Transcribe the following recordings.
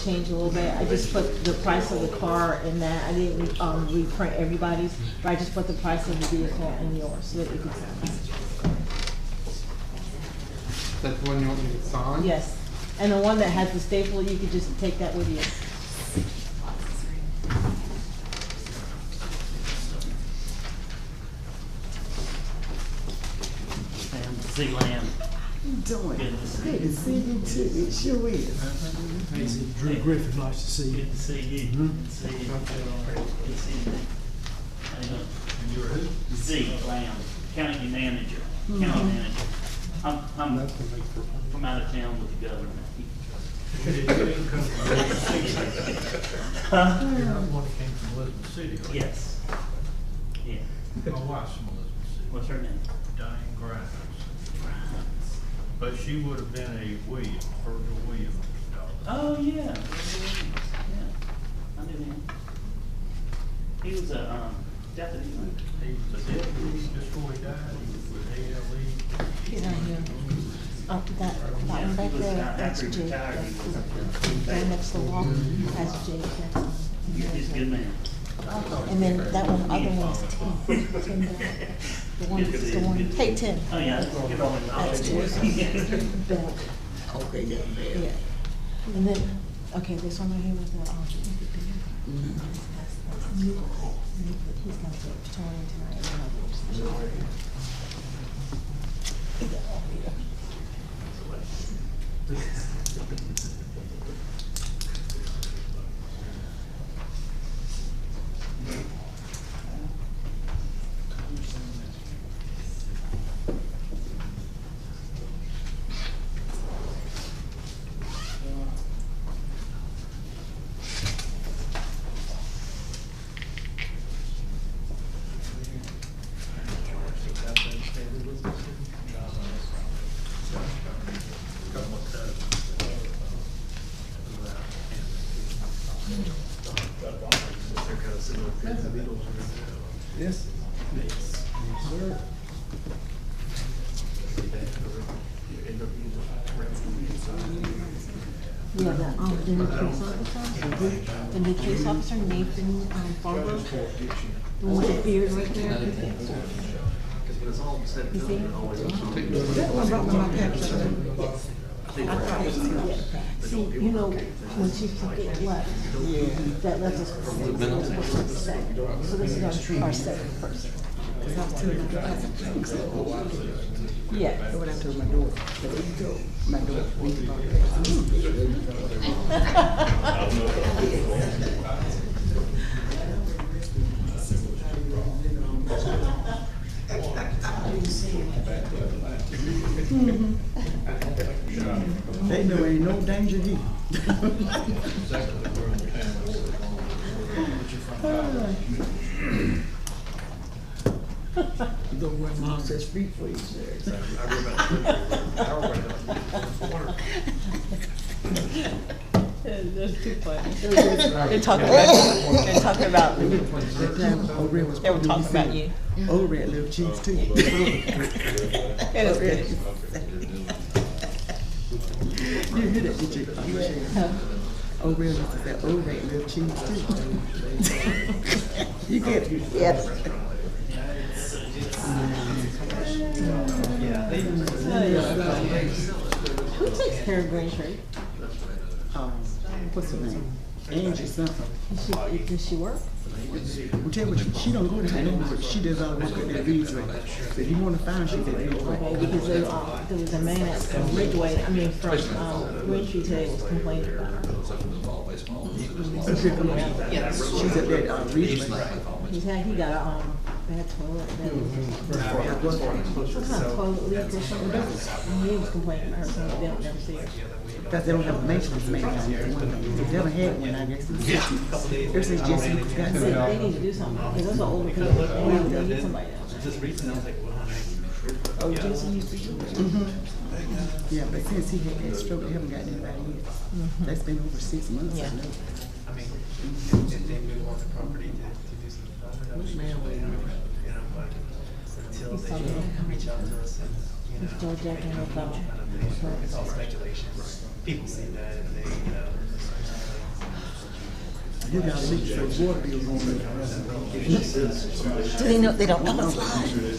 changed a little bit. I just put the price of the car in that. I didn't reprint everybody's, but I just put the price of the vehicle in yours so that you could sign it. That's the one you want me to sign? Yes. And the one that has the staple, you could just take that with you. See Lamb. Doing Good to see good to see you too. It sure is. Hey, Drew Griffith, nice to see you. Good to see you. Good to see you. Good to see you. How you doing? And you're who? Z Lamb, county manager. County manager. I'm from out of town with the government. You're not the one that came from Elizabeth City, are you? Yes. Yeah. My wife's from Elizabeth City. What's her name? Diane Grimes. But she would have been a Williams, Virgil Williams' daughter. Oh, yeah. Yeah. I knew him. He was a deputy. Right? He was a deputy just before he died. He was with ALE. Get out here. Oh, that one back there, that's Jake. Right next to the wall, that's Jake. He's a good man. And then that one, other one's Tim. The one, hey, Tim. Oh, yeah. That's Tim. Bell. Okay, yeah, man. Yeah. And then, okay, this one right here was the, he's gonna get Victorian tonight. Yes. Sir. Yeah, the new case officer, the new case officer, Nathan, Farber, the one with the beard right there. You see? That one brought me my package. See, you know, when she left, that left us for second. So this is our second person. Because I was telling my daughter, Yeah. that's what I told my daughter. But there you go. My daughter, we brought it They know ain't no danger here. Though when mom says feet for you, That's too funny. They're talking about you. They were talking about you. Old red little cheeks too. It was good. You hear that, did you? Old red used to say, old red little cheeks too. You get it? Yes. Who takes care of Braintree? What's her name? Angie something. Does she work? Well, tell you what, she don't go to her work. She does all the work at that Ridgeway. So if you want to find, she's at Ridgeway. Okay, because there was a man from Ridgeway, from Braintree today was complaining about her. She's at that Ridgeway. He got a bad toilet. Some kind of toilet leak or something. And he was complaining about her, so they don't never see her. Because they don't have a maintenance man down there. They never had one, I guess. Ever since Jesse was got See, sick. they need to do something, because those are older people. They need somebody else. Just recently, I was like, well, Oh, Jesse used to do it. Yeah, but since he had that stroke, they haven't gotten anybody yet. That's been over 6 months, I know. I mean, if they move on the property to do some development, you know, but until they reach out to us and, you know, Still jacking with it's all speculation. People see that and they, you know, You gotta make sure the water bill's on there. Do they know, they don't know it's live?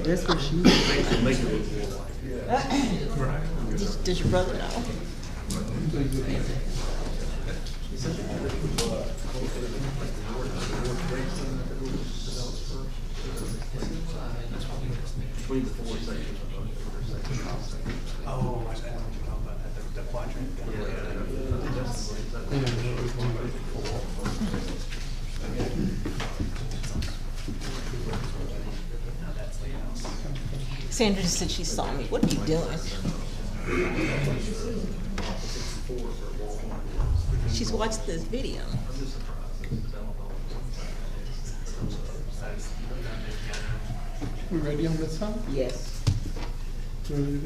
That's what she Does your brother know? Oh, I know what you're talking about, the quadrant. Sandra just said she saw me. What are you doing? She's watched this video. We ready on this side? Yes. Ready?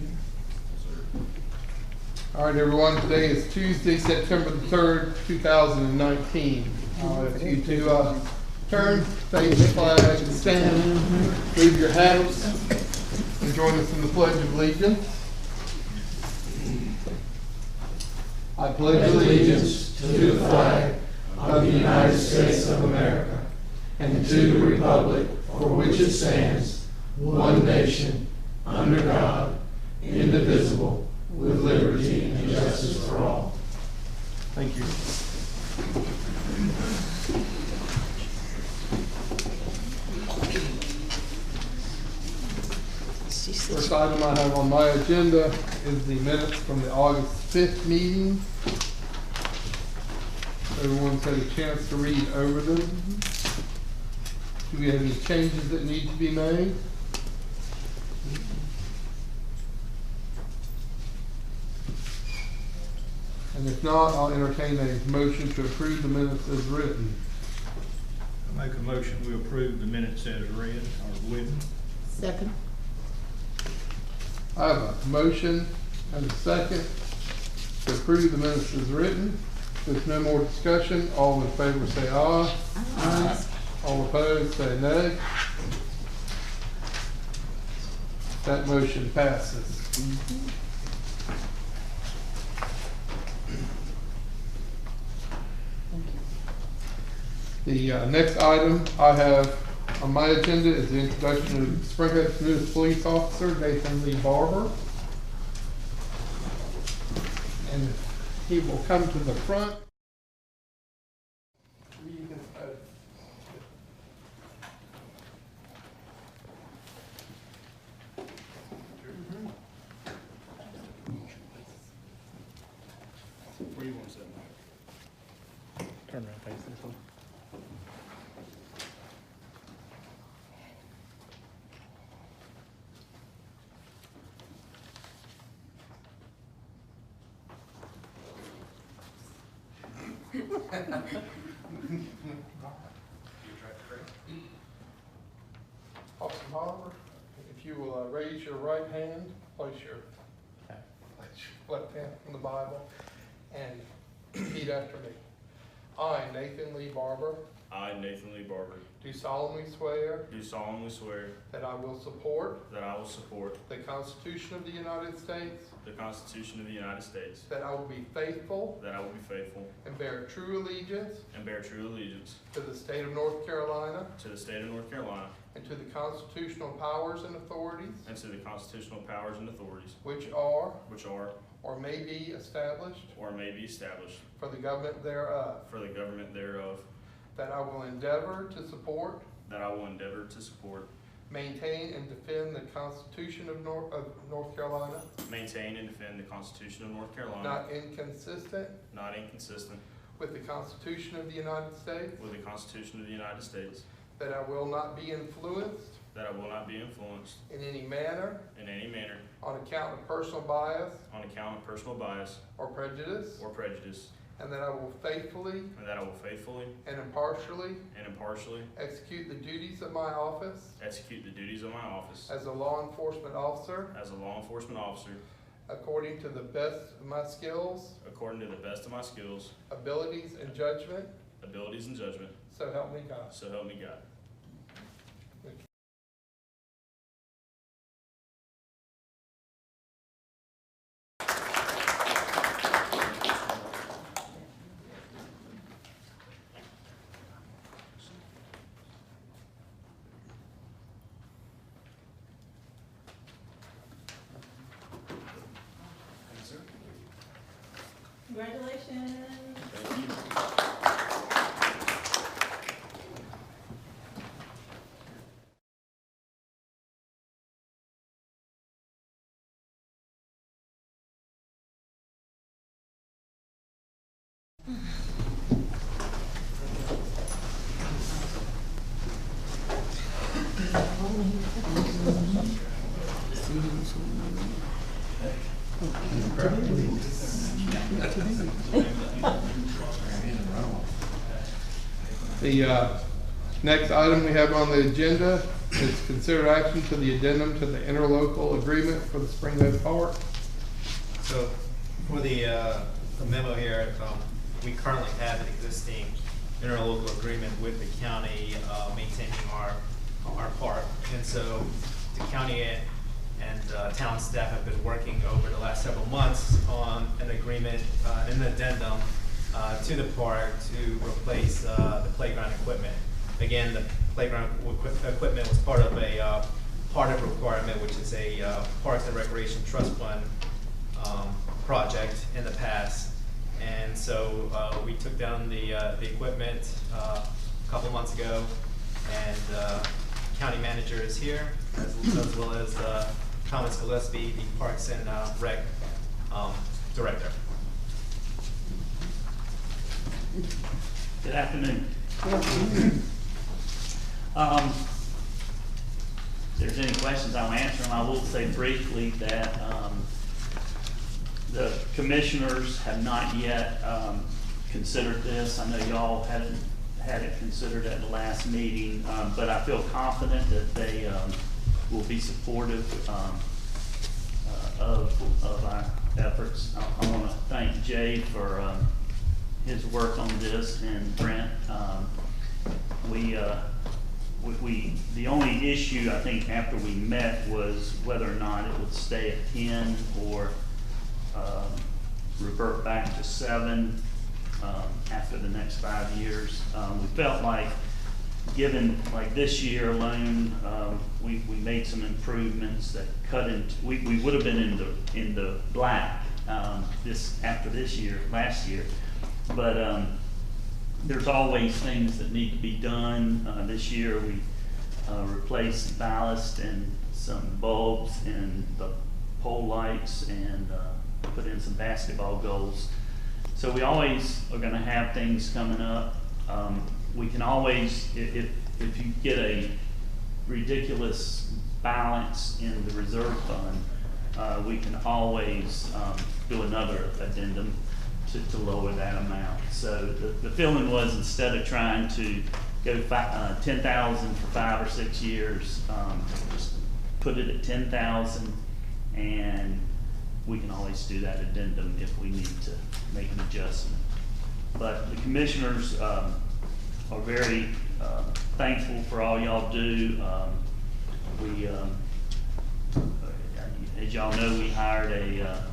All right, everyone, today is Tuesday, September the 3rd, 2019. I'll ask you to turn, face the flag, stand, leave your hats, and join us in the Pledge of Allegiance. I pledge allegiance to the flag of the United States of America and to the republic for which it stands, one nation, under God, indivisible, with liberty and justice for all. Thank you. First item I have on my agenda is the minutes from the August 5th meeting. Everyone's had a chance to read over them. Do we have any changes that need to be made? And if not, I'll entertain a motion to approve the minutes as written. I make a motion, we approve the minutes as read or written. Second. I have a motion and a second to approve the minutes as written. If there's no more discussion, all in favor say aye. Aye. All opposed say nay. That motion passes. The next item I have on my agenda is the introduction of Springhead's newest police officer, Nathan Lee Barber. And he will come to the front. Where you want to sit, Mike? Turn around, face this way. Officer Barber, if you will raise your right hand, place your left hand on the Bible, and repeat after me. I, Nathan Lee Barber, I, Nathan Lee Barber, do solemnly swear do solemnly swear that I will support that I will support the Constitution of the United States, the Constitution of the United States, that I will be faithful that I will be faithful and bear true allegiance and bear true allegiance to the state of North Carolina to the state of North Carolina and to the constitutional powers and authorities and to the constitutional powers and authorities which are which are or may be established or may be established for the government thereof, for the government thereof, that I will endeavor to support, that I will endeavor to support, maintain, and defend the Constitution of North Carolina, maintain, and defend the Constitution of North Carolina, not inconsistent not inconsistent with the Constitution of the United States, with the Constitution of the United States, that I will not be influenced that I will not be influenced in any manner in any manner on account of personal bias on account of personal bias or prejudice, or prejudice, and that I will faithfully and that I will faithfully and impartially and impartially execute the duties of my office execute the duties of my office as a law enforcement officer as a law enforcement officer according to the best of my skills, according to the best of my skills, abilities, and judgment, abilities, and judgment, so help me God. so help me God. Congratulations. Thank you. The next item we have on the agenda is consider action to the addendum to the interlocal agreement for the Spring Meadow Park. So for the memo here, we currently have an existing interlocal agreement with the county maintaining our park. And so the county and town staff have been working over the last several months on an agreement, an addendum to the park to replace the playground equipment. Again, the playground equipment was part of a requirement, which is a Parks and Recreation Trust Fund project in the past. And so we took down the equipment a couple months ago, and county manager is here, as well as Thomas Gillespie, the Parks and Rec director. Good afternoon. If there's any questions, I'll answer them. I will say briefly that the commissioners have not yet considered this. I know y'all hadn't had it considered at the last meeting, but I feel confident that they will be supportive of our efforts. I want to thank Jay for his work on this, and Brent. The only issue I think after we met was whether or not it would stay at 10 or revert back to 7 after the next 5 years. We felt like, given like this year alone, we made some improvements that cut into. We would have been in the black after this year, last year, but there's always things that need to be done. This year we replaced ballast and some bulbs and the pole lights, and put in some basketball goals. So we always are going to have things coming up. We can always, if you get a ridiculous balance in the reserve fund, we can always do another addendum to lower that amount. So the feeling was, instead of trying to go 10,000 for 5 or 6 years, just put it at 10,000, and we can always do that addendum if we need to make an adjustment. But the commissioners are very thankful for all y'all do. As y'all know, we hired a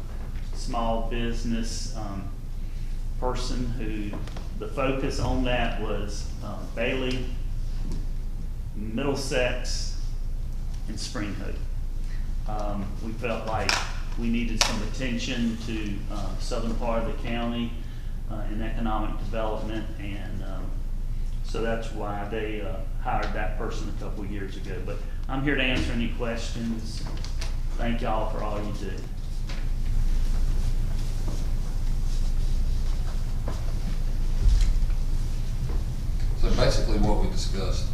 small business person who, the focus on that was Bailey, Middlesex, and Spring Hope. We felt like we needed some attention to southern part of the county in economic development, and so that's why they hired that person a couple years ago. But I'm here to answer any questions. Thank y'all for all you do. So basically what we discussed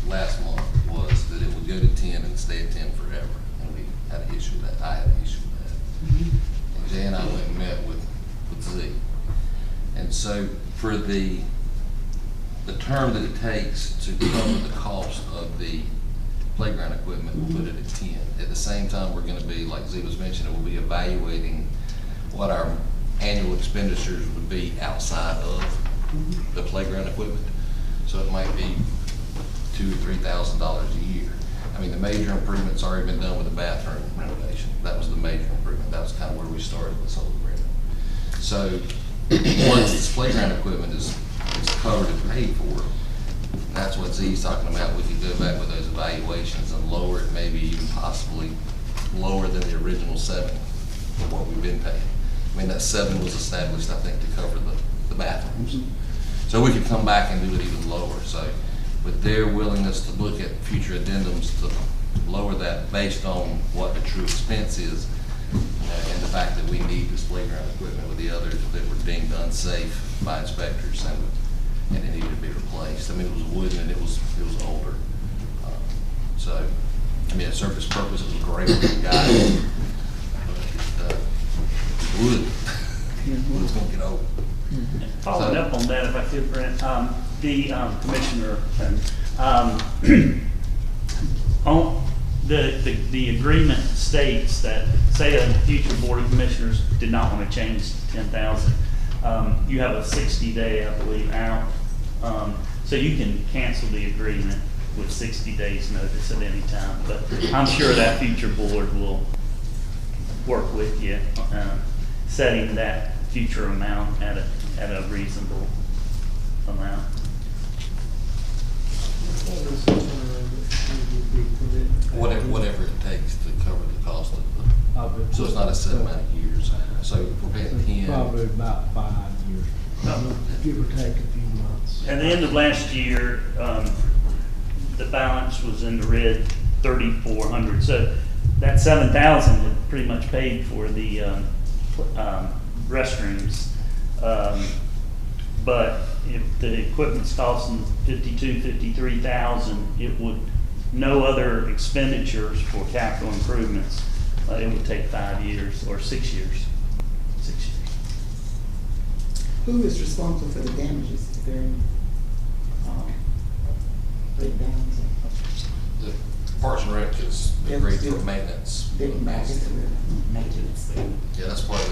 last month was that it would go to 10 and stay at 10 forever. And we had an issue with that. I had an issue with that. And Jay and I went and met with Z. And so for the term that it takes to cover the cost of the playground equipment, we'll put it at 10. At the same time, we're going to be, like Z was mentioning, we'll be evaluating what our annual expenditures would be outside of the playground equipment. So it might be $2,000 or $3,000 a year. I mean, the major improvements already been done with the bathroom renovation. That was the major improvement. That was kind of where we started this whole agreement. So once this playground equipment is covered and paid for, that's what Z's talking about. We could go back with those evaluations and lower it, maybe even possibly lower than the original 7 for what we've been paying. I mean, that 7 was established, I think, to cover the bathrooms. So we could come back and do it even lower, so, with their willingness to look at future addendums to lower that based on what the true expense is, and the fact that we need this playground equipment with the others that were deemed unsafe by inspectors and it needed to be replaced. I mean, it was wooden and it was older. So, I mean, it served its purpose. It was great for the guys. But wood, wood's gonna get old. Following up on that, if I could, Brent, the Commissioner, on the agreement states that, say a future Board of Commissioners did not want to change to 10,000, you have a 60-day, I believe, out. So you can cancel the agreement with 60 days notice at any time. But I'm sure that future board will work with you, setting that future amount at a reasonable amount. Whatever it takes to cover the cost of the, so it's not a set amount of years. So if we're paying 10. Probably about 5 years, give or take a few months. At the end of last year, the balance was in the red, 3,400. So that 7,000 had pretty much paid for the restrooms. But if the equipment's costing 52, 53,000, it would, no other expenditures for capital improvements. It would take 5 years or 6 years. 6 years. Who is responsible for the damages if there are any breakdowns? The Parks and Rec is agreed for maintenance. Maintenance. Yeah, that's part of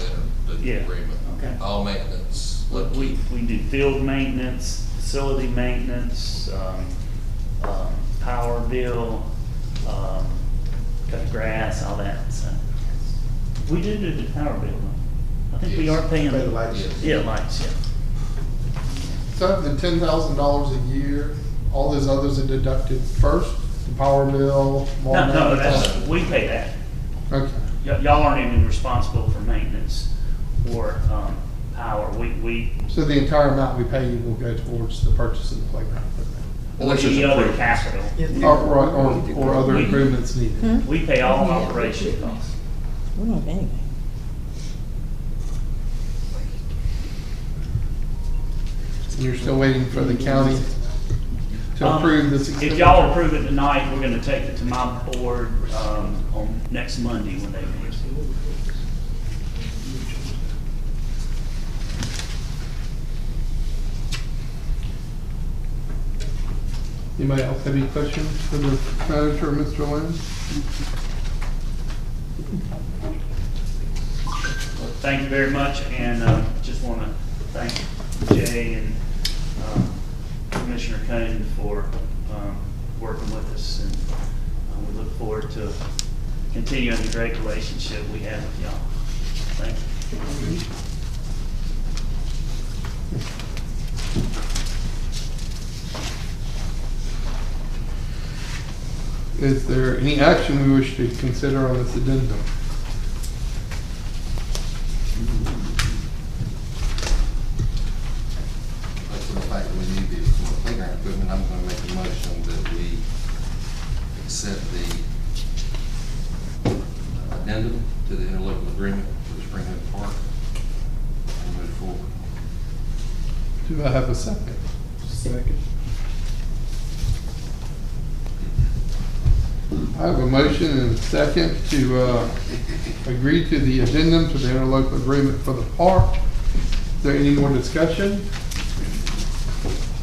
the Yeah. agreement. Okay. All maintenance. We do field maintenance, facility maintenance, power bill, cut grass, all that. So we do the power bill. I think we are paying. Pay the lights. Yeah, lights. Yeah. So the $10,000 a year, all those others are deducted first, the power bill, water. No, that's, we pay that. Okay. Y'all aren't even responsible for maintenance or power. We So the entire amount we pay you will go towards the purchase of the playground equipment. or Unless there's any other improvements. capital. Or other We- improvements needed. We pay all operation costs. We don't have anything. And you're still waiting for the county to approve this If expenditure? y'all approve it tonight, we're gonna take it to my board, on next Monday when they meet. Anybody else have any questions for the manager, Mr. Lynn? Well, thank you very much, and just want to thank Jay and Commissioner Cohn for working with us, and we look forward to continuing the great relationship we have with y'all. Thank you. Is there any action we wish to consider on this addendum? But for the fact that we need the playground equipment, I'm gonna make a motion that we accept the addendum to the interlocal agreement for the Spring Hill Park and move forward. Do I have a second? Second. I have a motion and a second to agree to the addendum to the interlocal agreement for the park. Is there any more discussion?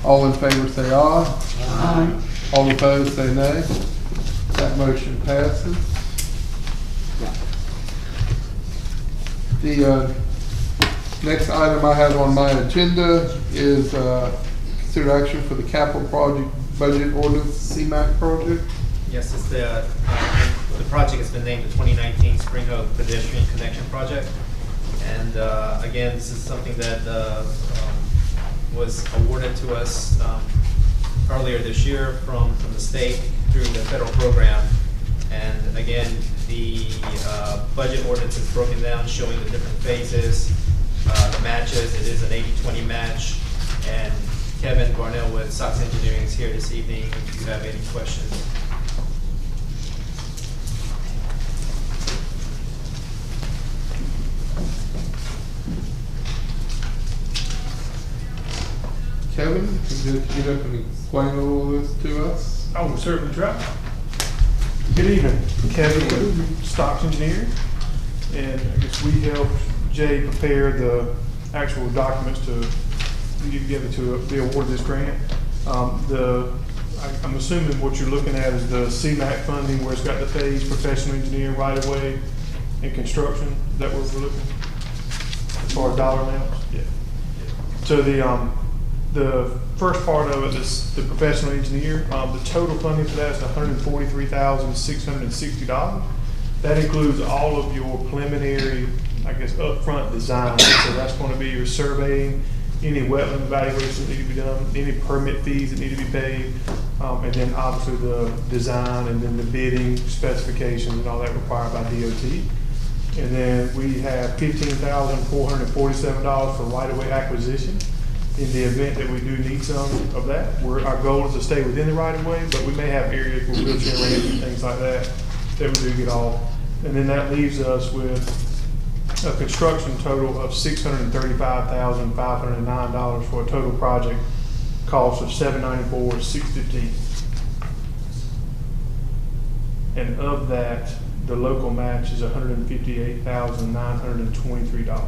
All in favor say aye. Aye. All opposed say nay. That motion passes. The next item I have on my agenda is consider action for the capital project budget ordinance CMAQ project. Yes, it's the project has been named the 2019 Spring Hill Pedestrian Connection Project. And again, this is something that was awarded to us earlier this year from the state through the federal program. And again, the budget ordinance is broken down, showing the different phases, the matches. It is an 80-20 match. And Kevin Barnell with Sox Engineering is here this evening if you have any questions. Kevin, can you get up and explain all of this to us? I will certainly try. Good evening, Kevin with Stocks Engineering, and I guess we helped Jay prepare the actual documents to give it to be awarded this grant. I'm assuming what you're looking at is the CMAQ funding, where it's got the phase, professional engineer, right of way, and construction. Is that what we're looking as far as dollar amounts? Yeah. So the first part of it is the professional engineer. The total funding for that is $143,660. That includes all of your preliminary, I guess, upfront design. So that's going to be your surveying, any wetland evaluations that need to be done, any permit fees that need to be paid, and then obviously the design and then the bidding specifications and all that required by DOT. And then we have $15,447 for right-of-way acquisition. In the event that we do need some of that, our goal is to stay within the right of way, but we may have areas where wheelchair ramps and things like that we do get off. And then that leaves us with a construction total of $635,509 for a total project cost of $794,615. And of that, the local match is $158,923.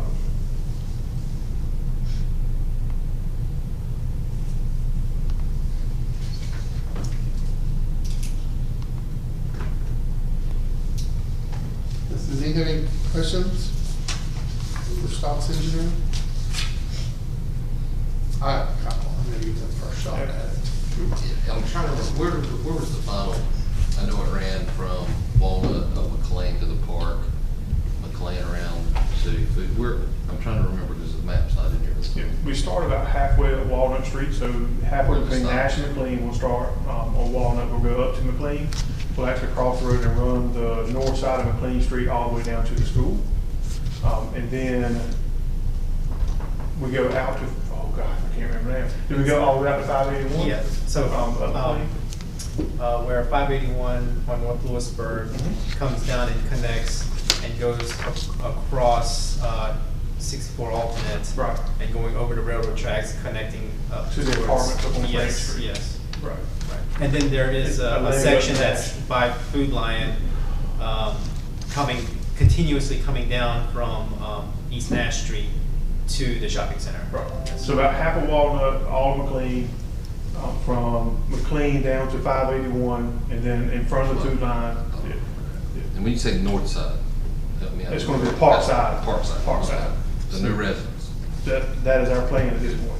Does he have any questions for Stocks Engineering? I have a couple. I'm going to give them the first shot at it. Yeah, I'm trying to remember, where was the final? I know it ran from Walnut up McLean to the park, McLean around City Food. I'm trying to remember because the map's not in here. Yeah, we start about halfway up Walnut Street, so halfway between Nash and McLean, we'll start on Walnut. We'll go up to McLean. We'll actually cross the road and run the north side of McLean Street all the way down to the school. And then we go out to, oh God, I can't remember now. Do we go all the way out to 581? Yeah, so where 581 on North Lewisburg comes down and connects and goes across 64 Alternate, Right. and going over the railroad tracks, connecting up To the towards- apartments up on Main Yes, Street. yes. Right. And then there is a section that's by Food Lion, continuously coming down from East Nash Street to the shopping center. Right. So about half of Walnut, all of McLean, from McLean down to 581, and then in front of the two line. Yeah. And when you say north side, help me out. It's going to be Park side. Park side. Park side. The new residents. That is our plan at this point.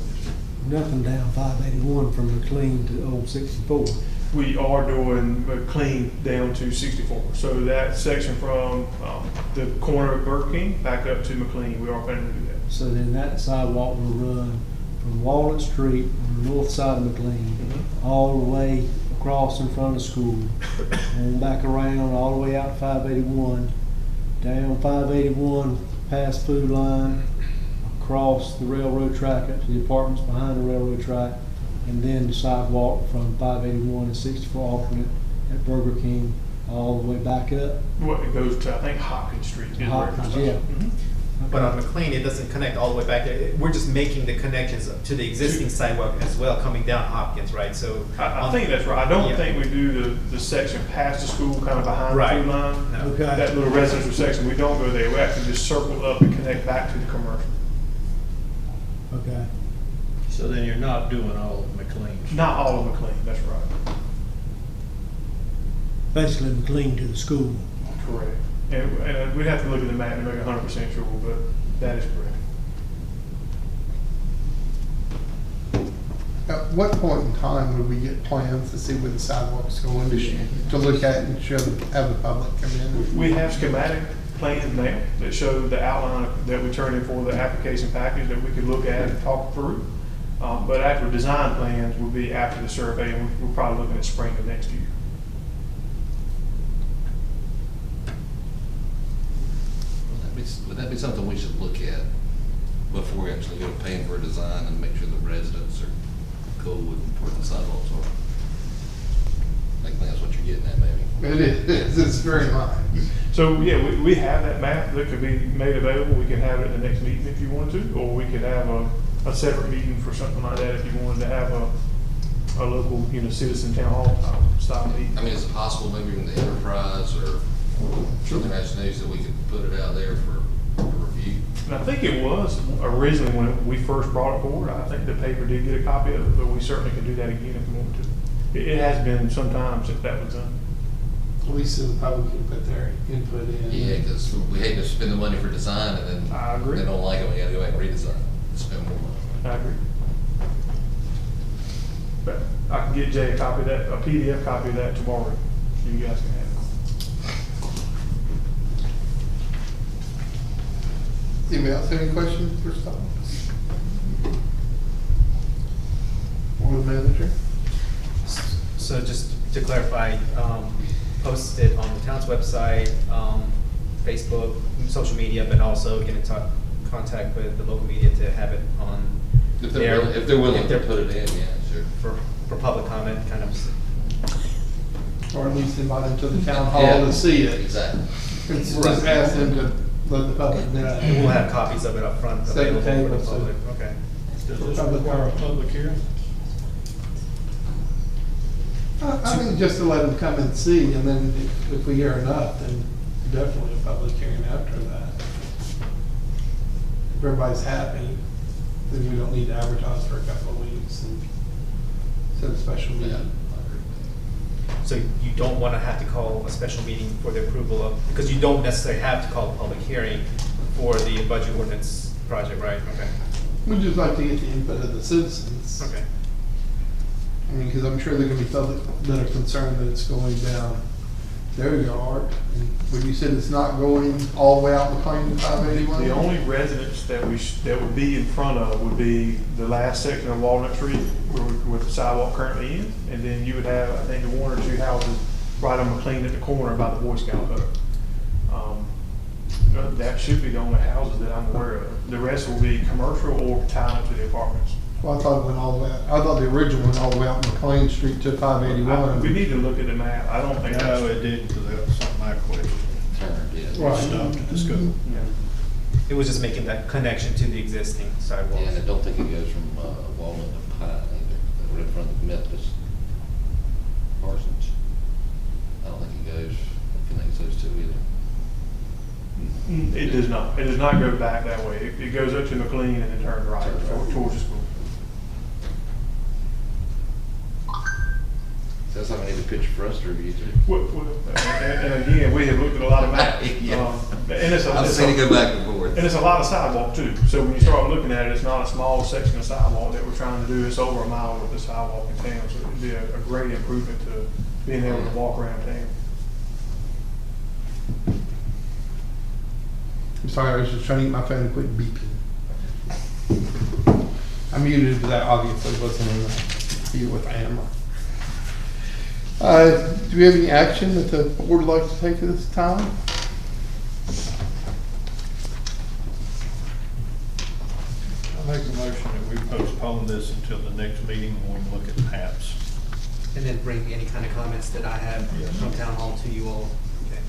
Nothing down 581 from McLean to old 64. We are doing McLean down to 64. So that section from the corner of Burger King back up to McLean, we are planning to do that. So then that sidewalk will run from Walnut Street on the north side of McLean, all the way across in front of school, and back around all the way out to 581, down 581 past Food Line, across the railroad track up to the apartments behind the railroad track, and then the sidewalk from 581 and 64 alternate at Burger King all the way back up. What it goes to, I think Hopkins Street. is where it Hopkins, starts. yeah. But on McLean, it doesn't connect all the way back there. We're just making the connections to the existing sidewalk as well, coming down Hopkins, right? So I think that's right. I don't Yeah. think we do the section past the school, kind of behind Right. the food line. No. Okay. That little residential section, we don't go there. We actually just circle up and connect back to the commercial. Okay. So then you're not doing all of McLean. Not all of McLean, that's right. Basically McLean to the school. Correct. And we'd have to look at the map to make 100% sure, but that is correct. At what point in time would we get plans to see where the sidewalk's going to look at and show, have the public come in? We have schematic plans now that show the outline that we turned in for the application package that we could look at and talk through. But actual design plans will be after the survey, and we're probably looking at spring of next year. Would that be something we should look at before we actually go paying for a design and make sure the residents are cool with where the sidewalks are? I think that's what you're getting at, maybe. It is, it's very much. So, yeah, we have that map that could be made available. We can have it at the next meeting if you wanted to, or we could have a separate meeting for something like that if you wanted to have a local, citizen town hall style meeting. I mean, is it possible maybe in the Enterprise or International News that we could put it out there for review? And I think it was originally when we first brought it forward. I think the paper did get a copy of it, but we certainly can do that again if we want to. It has been some time since that was done. At least so the public can put their input in. Yeah, because we hate to spend the money for design and then I agree. they don't like it, we gotta go back and redesign it, spend more money. I agree. But I can get Jay a copy of that, a PDF copy of that tomorrow. You guys can have it. Anybody else have any questions for Scott? Or the manager? So just to clarify, post it on the town's website, Facebook, social media, but also get in contact with the local media to have it on If there. they're willing to put it in, yeah, sure. For public comment, kind of. Or at least invite them to the town hall Yeah, to see it. Exactly. Just ask them to let the public know. And we'll have copies of it up front Set the available for the table, so- public. Okay. Does For this public require a comment. public hearing? I think just to let them come and see, and then if we hear enough, then definitely a public hearing after that. If everybody's happy, then we don't need to advertise for a couple of weeks and set a special Yeah, I meeting. agree with that. So you don't want to have to call a special meeting for the approval of, because you don't necessarily have to call a public hearing for the budget ordinance project, right? Okay. We'd just like to get the input of the citizens. Okay. I mean, because I'm sure there are gonna be some that are concerned that it's going down their yard. And when you said it's not going all the way out McLean to 581? The only residence that that would be in front of would be the last section of Walnut Street where the sidewalk currently ends. And then you would have, I think, one or two houses right on McLean at the corner by the Boy Scout hut. That should be the only houses that I'm aware of. The rest will be commercial or tied up to the apartments. Well, I thought it went all the way, I thought the original went all the way out McLean Street to 581. We need to look at the map. I don't think that's. No, it didn't, because that was something I questioned. Turn, yeah. Right. Stopped to discuss. Yeah. It was just making that connection to the existing sidewalks. Yeah, and I don't think it goes from Walnut to Pine either, right in front of Methodist Parsons. I don't think it goes, it connects those two either. It does not. It does not go back that way. It goes up to McLean and then turns right towards the school. So that's something I need a picture for us to review too. And again, we have looked at a lot of maps. Yeah. And it's I've seen it go back and forth. And it's a lot of sidewalk too. So when you start looking at it, it's not a small section of sidewalk that we're trying to do. It's over a mile worth of sidewalk in town. So it'd be a great improvement to being able to walk around town. I'm sorry, I was just trying to get my phone to quit beeping. I muted that, obviously, wasn't in the view with the camera. Do we have any action that the board would like to take at this time? I make the motion that we postpone this until the next meeting when we look at maps. And then bring any kind of comments that I have from town hall to you all. Okay.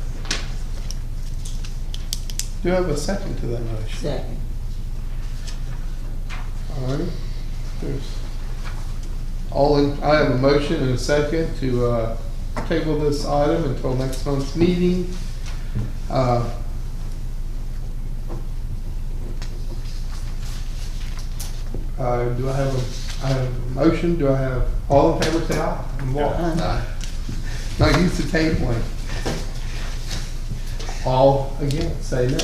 Do I have a second to that motion? Second. All right. I have a motion and a second to table this item until next month's meeting. Do I have a motion? Do I have, all in favor, say aye. Not used to tabling. All against, say no.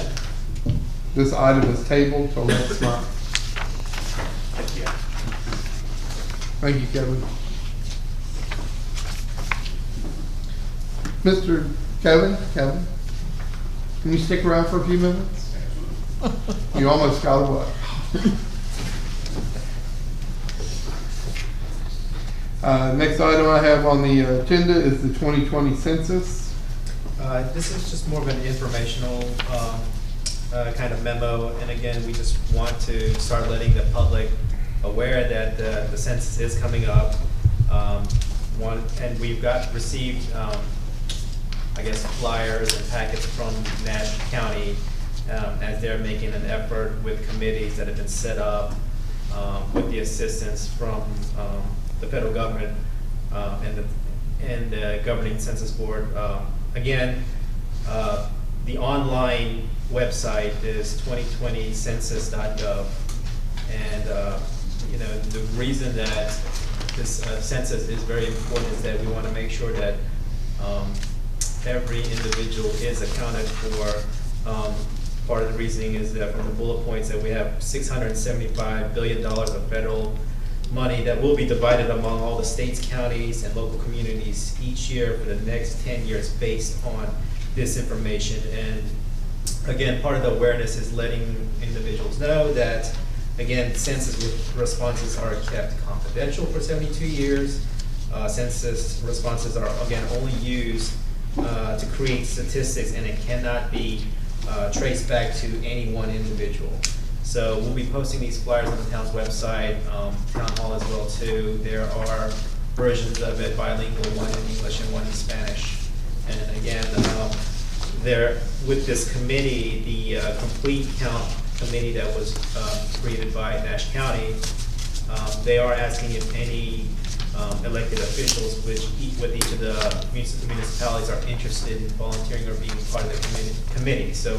This item is tabled till next month. Yeah. Thank you, Kevin. Mr. Kevin, can you stick around for a few minutes? You almost got away. Next item I have on the agenda is the 2020 census. This is just more of an informational kind of memo. And again, we just want to start letting the public aware that the census is coming up. And we've received, I guess, flyers and packets from Nash County as they're making an effort with committees that have been set up with the assistance from the federal government and the governing census board. Again, the online website is 2020census.gov, and the reason that this census is very important is that we want to make sure that every individual is accounted for. Part of the reasoning is that from the bullet points that we have $675 billion of federal money that will be divided among all the states, counties, and local communities each year for the next 10 years based on this information. And again, part of the awareness is letting individuals know that, again, census responses are kept confidential for 72 years. Census responses are, again, only used to create statistics, and it cannot be traced back to any one individual. So we'll be posting these flyers on the town's website, town hall as well too. There are versions of it bilingual, one in English and one in Spanish. And again, with this committee, the complete count committee that was created by Nash County, they are asking if any elected officials with each of the municipalities are interested in volunteering or being part of the committee. So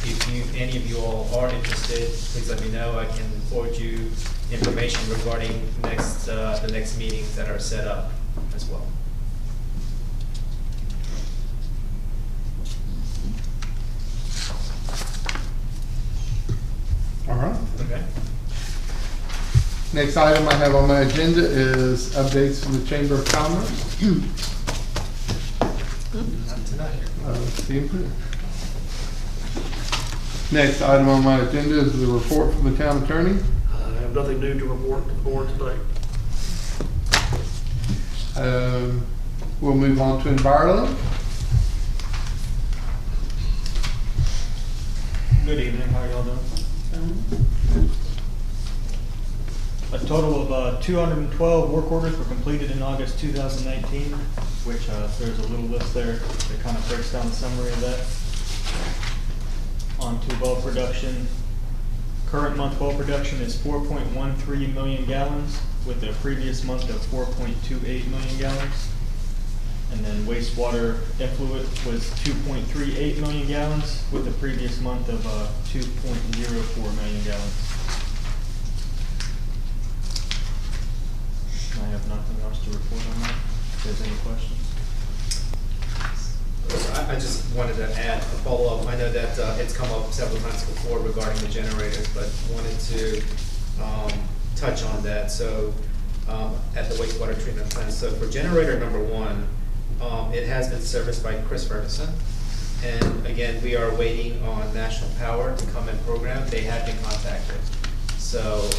if any of you all are interested, please let me know. I can forward you information regarding the next meetings that are set up as well. All right. Okay. Next item I have on my agenda is updates from the Chamber of Commerce. Not tonight. Next item on my agenda is the report from the town attorney. I have nothing new to report to the board today. We'll move on to environment. Good evening, how y'all doing? A total of 212 work orders were completed in August 2019, which there's a little list there that kind of breaks down the summary of that. On to well production. Current month well production is 4.13 million gallons, with the previous month of 4.28 million gallons. And then wastewater effluent was 2.38 million gallons, with the previous month of 2.04 million gallons. I have nothing else to report on that. If there's any questions. I just wanted to add a follow-up. I know that it's come up several times before regarding the generators, but wanted to touch on that. So at the wastewater treatment plant. So for generator number 1, it has been serviced by Chris Ferguson. And again, we are waiting on National Power to come and program. They have been contacted. So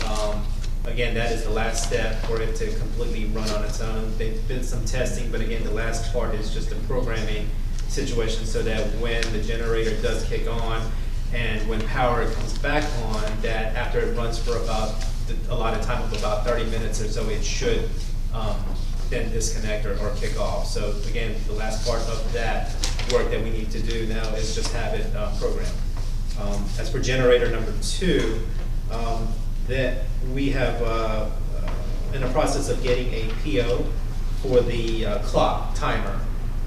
again, that is the last step for it to completely run on its own. They've been some testing, but again, the last part is just a programming situation so that when the generator does kick on and when power comes back on, that after it runs for about a lot of time of about 30 minutes or so, it should then disconnect or kick off. So again, the last part of that work that we need to do now is just have it programmed. As for generator number 2, that we have in the process of getting a PO for the clock timer,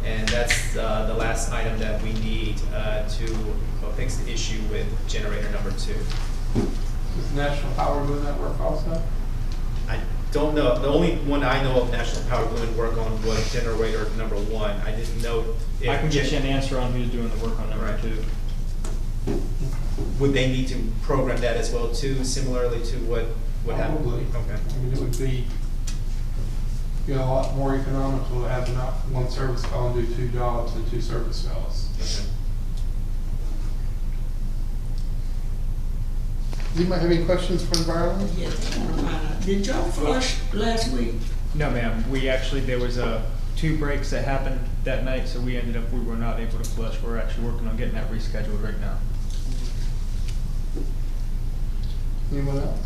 and that's the last item that we need to fix the issue with generator number 2. Is National Power doing that work also? I don't know. The only one I know of National Power doing work on was generator number 1. I didn't know if I can get you an answer on who's doing the work on number 2. Would they need to program that as well too, similarly to what happened? Probably. Okay. I mean, it would be a lot more economical to have not one service call and do 2 jobs than 2 service calls. Okay. Does anybody have any questions for environment? Yes, I want to find out. Did y'all flush last week? No, ma'am. We actually, there was 2 breaks that happened that night, so we were not able to flush. We're actually working on getting that rescheduled right now. Anyone else?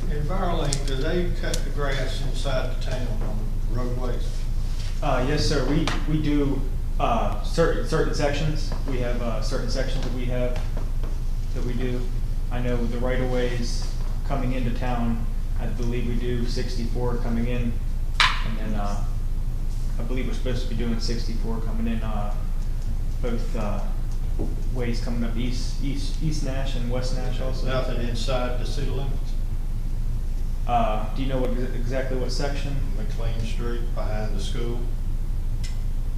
Envirolink, do they cut the grass inside the town on roadways? Yes, sir. We do certain sections. We have certain sections that we do. I know the right of ways coming into town. I believe we do 64 coming in, and then I believe we're supposed to be doing 64 coming in both ways coming up East Nash and West Nash also. Nothing inside the city limits? Do you know exactly what section? McLean Street, behind the school?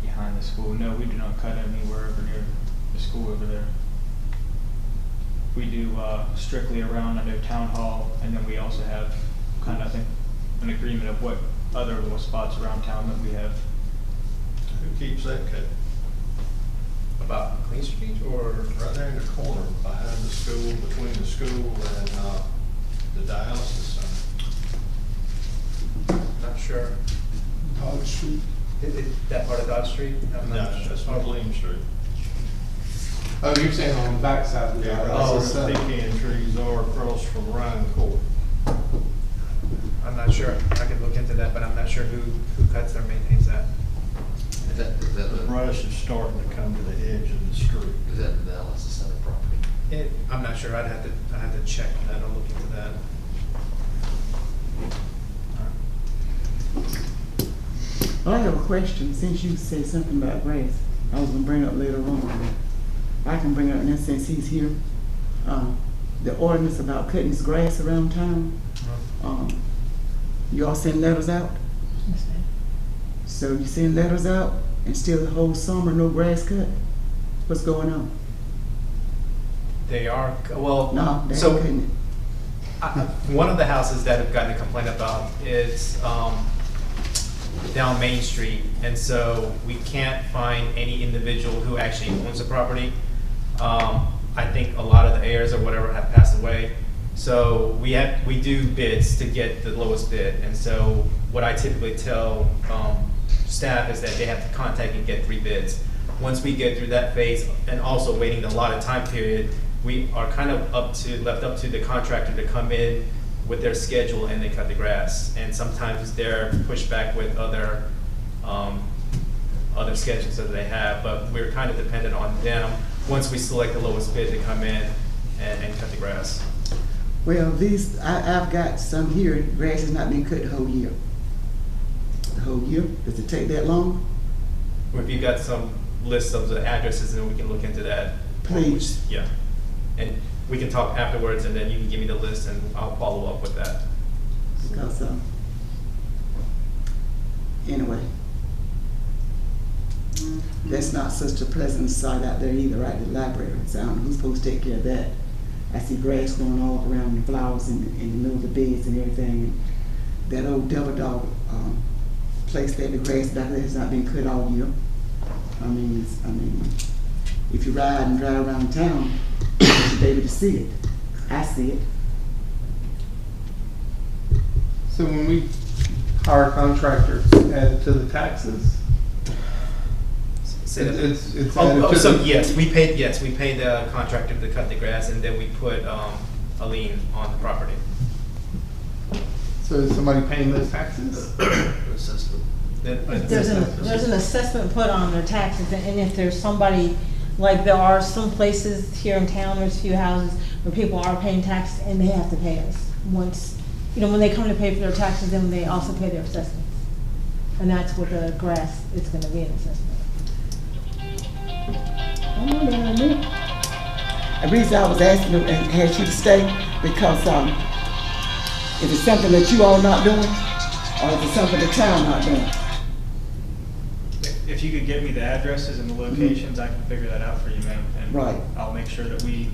Behind the school? No, we do not cut anywhere over near the school over there. We do strictly around, I know, Town Hall, and then we also have kind of, I think, an agreement of what other little spots around town that we have. Who keeps that cut? About McLean Street or? Right there in the corner, behind the school, between the school and the dialysis center. Not sure. Dodge Street. That part of Dodge Street? I'm No, not sure. that's McLean Street. Oh, you're saying on the backside of the Yeah, yard. that's where the pecan trees are across from Ryan Court. I'm not sure. I could look into that, but I'm not sure who cuts or maintains that. Is that The the, brush is starting to come to the edge of the street. is that the Dallas Center property? I'm not sure. I'd have to check that. I'll look into that. I have a question, since you said something about grass. I was gonna bring it up later on. I can bring it up now since he's here. The ordinance about cutting his grass around town. You all send letters out? Yes, ma'am. So you send letters out and still the whole summer no grass cut? What's going on? They are, well, No, they so ain't cutting it. one of the houses that have gotten a complaint about is down Main Street, and so we can't find any individual who actually owns the property. I think a lot of the heirs or whatever have passed away. So we do bids to get the lowest bid, and so what I typically tell staff is that they have to contact and get 3 bids. Once we get through that phase, and also waiting the allotted time period, we are kind of left up to the contractor to come in with their schedule and they cut the grass. And sometimes they're pushed back with other schedules that they have, but we're kind of dependent on them once we select the lowest bid to come in and cut the grass. Well, I've got some here, grass has not been cut the whole year. The whole year? Does it take that long? If you've got some lists of the addresses, then we can look into that. Please. Yeah. And we can talk afterwards, and then you can give me the list and I'll follow up with that. Because, anyway. That's not such a pleasant sight out there either, right, the library. So I don't know who's supposed to take care of that. I see grass growing all around the flowers in the middle of the beds and everything. And that old devil dog place there, the grass back there has not been cut all year. I mean, if you ride and drive around town, you should be able to see it. I see it. So when we hire contractors, add it to the taxes? Say that. It's added to So the- yes, we pay the contractor to cut the grass, and then we put a lien on the property. So is somebody paying those taxes? There's an assessment put on their taxes, and if there's somebody, like there are some places here in town, there's a few houses where people are paying taxes and they have to pay us. Once, when they come to pay for their taxes, then they also pay their assessments. And that's what the grass is gonna be, an assessment. I know that I knew. The reason I was asking you and asked you to stay, because is it something that you all not doing, or is it something the town not doing? If you could get me the addresses and the locations, I can figure that out for you, ma'am. And Right. I'll make sure that we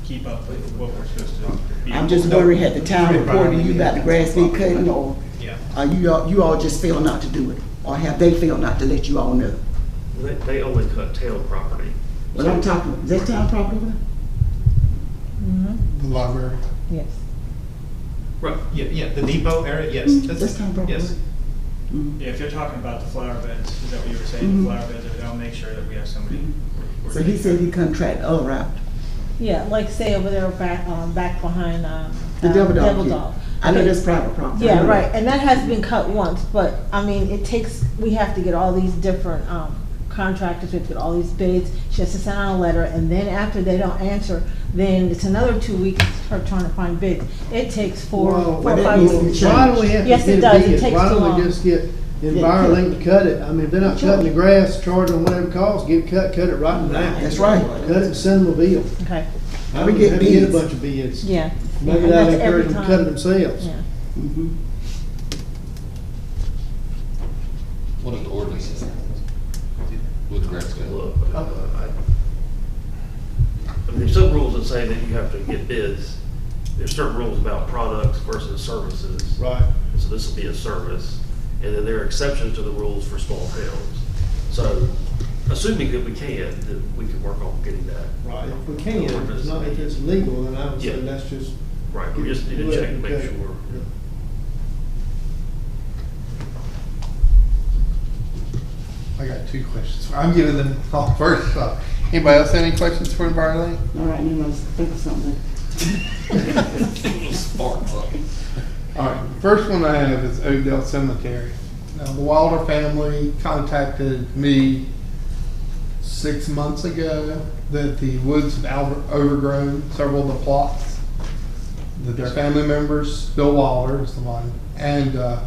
keep up with what we're supposed to be. I'm just wondering, had the town reported to you about the grass being cut, or Yeah. are you all just fail not to do it, or have they failed not to let you all know? They only cut tail property. Well, I'm talking, is that town property over there? Mm-hmm. The library. Yes. Right. Yeah. The depot area. Yes. That's town property. Yes. Mhm. Yeah, if you're talking about the flower beds, is that what you were saying? Mhm. The flower beds, I'll make sure that we have somebody. So he said he contract all route. Yeah, like say over there back, back behind, The Devil Dog. Dog. I know Okay. that's private property. Yeah, right, and that has been cut once, but, I mean, it takes, we have to get all these different, contractors, we have to get all these bids, she has to send out a letter, and then after they don't answer, then it's another 2 weeks for trying to find bids. It takes four Well, or that 5 needs to weeks. be Why do we have to Yes, it get does. It bids? takes Why too don't long. we just get EnviroLink to cut it? I mean, if they're not cutting the grass, charge them whatever it costs, cut it right in half. That's right. Cut it and send them a bill. Okay, I We would get have to get a bids. bunch of bids. yeah. Maybe And that'll that's every encourage them to cut it time. themselves. Yeah. Mhm. What is the ordinance with the grass cut? Look, I mean, there's some rules that say that you have to get bids. There's certain rules about products versus services. Right. So this will be a service. And then there are exceptions to the rules for small towns. So assuming that we can, then we can work on getting that. Right, if we can, if it's not, if it's legal, then I would say Yeah. that's just. Right, we just need to check and make sure. I got two questions. I'm giving them all first. Anybody else have any questions for EnviroLink? All right, you must think of something. Sparks up. All right, the first one I have is Odell Cemetery. Now, the Wilder family contacted me 6 months ago that the woods have overgrown several of the plots. That their family members, Bill Wilder is the one, and so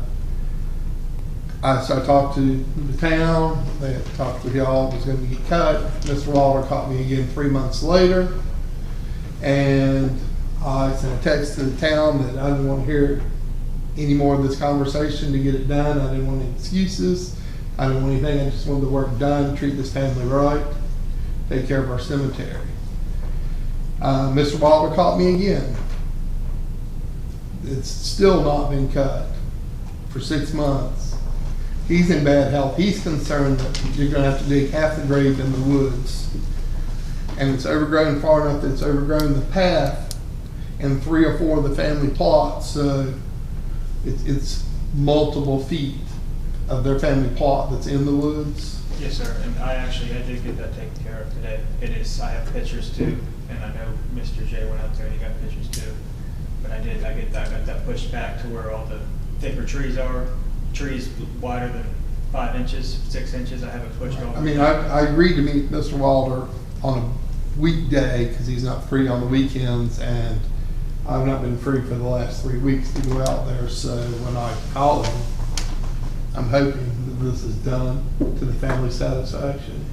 I talked to the town, they had talked with y'all, it was gonna get cut. Mr. Wilder caught me again 3 months later, and I sent a text to the town that I didn't want to hear any more of this conversation to get it done. I didn't want any excuses. I didn't want anything. I just wanted the work done, treat this family right, take care of our cemetery. Mr. Wilder caught me again. It's still not been cut for 6 months. He's in bad health. He's concerned that you're gonna have to dig half the grave in the woods. And it's overgrown far enough that it's overgrown the path and 3 or 4 of the family plots. So it's multiple feet of their family plot that's in the woods. Yes, sir, and I did get that taken care of today. It is, I have pictures too, and I know Mr. J went out there and he got pictures too. But I got that pushed back to where all the thicker trees are, trees wider than 5 inches, 6 inches, I have it pushed over. I mean, I agreed to meet Mr. Wilder on a weekday because he's not free on the weekends, and I've not been free for the last 3 weeks to go out there. So when I call him, I'm hoping that this is done to the family satisfaction,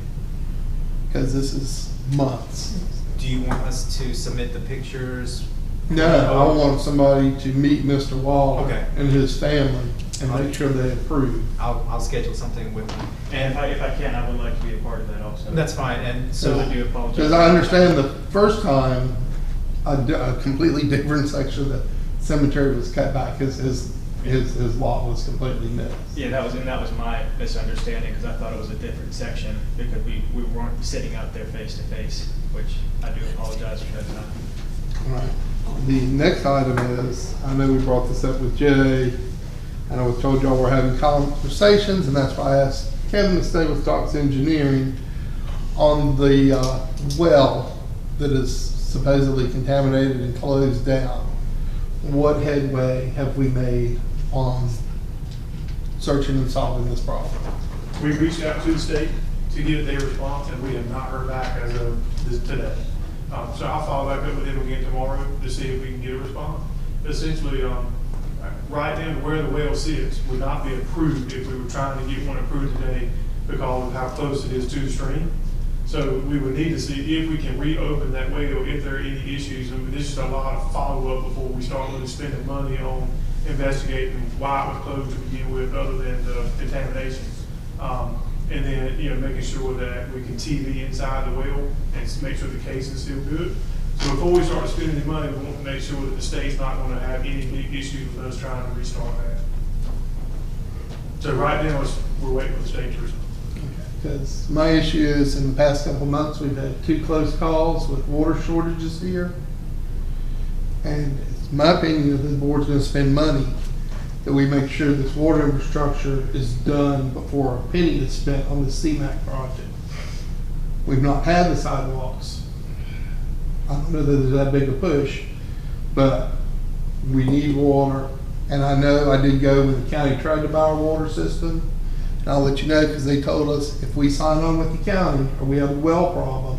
because this is months. Do you want us to submit the pictures? No, I want somebody to meet Mr. Wilder Okay. and his family and make sure they approve. I'll schedule something with them. And if I can, I would like to be a part of that also. That's fine, and So I so, do apologize. Because I understand the first time, a completely different section of the cemetery was cut back, his lot was completely missed. Yeah, that was my misunderstanding, because I thought it was a different section, because we weren't sitting out there face to face, which I do apologize for that time. Right. The next item is, I know we brought this up with Jay, and I was told y'all were having conversations, and that's why I asked Kevin to stay with Doc's Engineering on the well that is supposedly contaminated and closed down. What headway have we made on searching and solving this problem? We reached out to the state to get their response, and we have not heard back as of today. So I'll follow back up with him again tomorrow to see if we can get a response. Essentially, right now where the well sits would not be approved if we were trying to get one approved today because of how close it is to the stream. So we would need to see if we can reopen that well, if there are any issues. And this is a lot of follow-up before we start really spending money on investigating why it was closed to begin with, other than the contamination. And then, making sure that we can TV inside the well and make sure the case is still good. So before we start spending the money, we want to make sure that the state's not going to have any big issues with us trying to restart that. So right now, we're waiting for the state to respond. Because my issue is, in the past couple of months, we've had 2 close calls with water shortages here. And it's my opinion that the board's gonna spend money, that we make sure this water infrastructure is done before a penny is spent on the CMAC project. We've not had the sidewalks I don't know that there's that big a push, but we need water. And I know I did go when the county tried to buy our water system. And I'll let you know, because they told us if we sign on with the county or we have a well problem,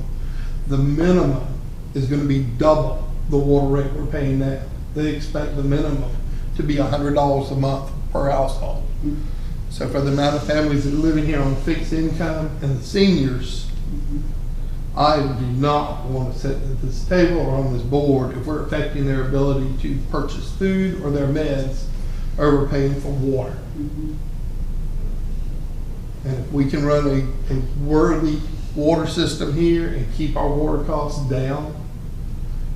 the minimum is gonna be double the water rate we're paying now. They expect the minimum to be $100 a month per household. So for the amount of families that are living here on fixed income and the seniors, I do not want to sit at this table or on this board if we're affecting their ability to purchase food or their meds over paying for water. And if we can run a worthy water system here and keep our water costs down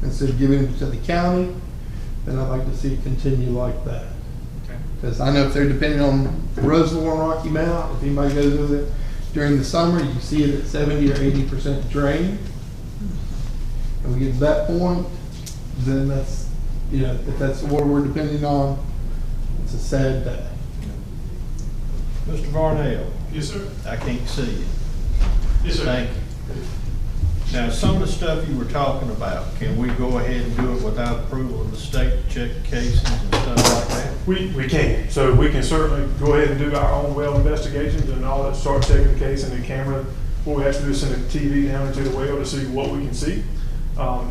instead of giving them to the county, then I'd like to see it continue like that. Because I know if they're depending on Roseville and Rocky Mount, if anybody goes over there during the summer, you see it at 70 or 80% drain. And we get to that point, then that's, you know, if that's the water we're depending on, it's a sad day. Mr. Varnell? Yes, sir. I can't see you. Yes, sir. Thank you. Now, some of the stuff you were talking about, can we go ahead and do it without approval of the state to check cases and stuff like that? We can. So we can certainly go ahead and do our own well investigations and all that, start checking the case and the camera. What we have to do is send a TV down into the well to see what we can see.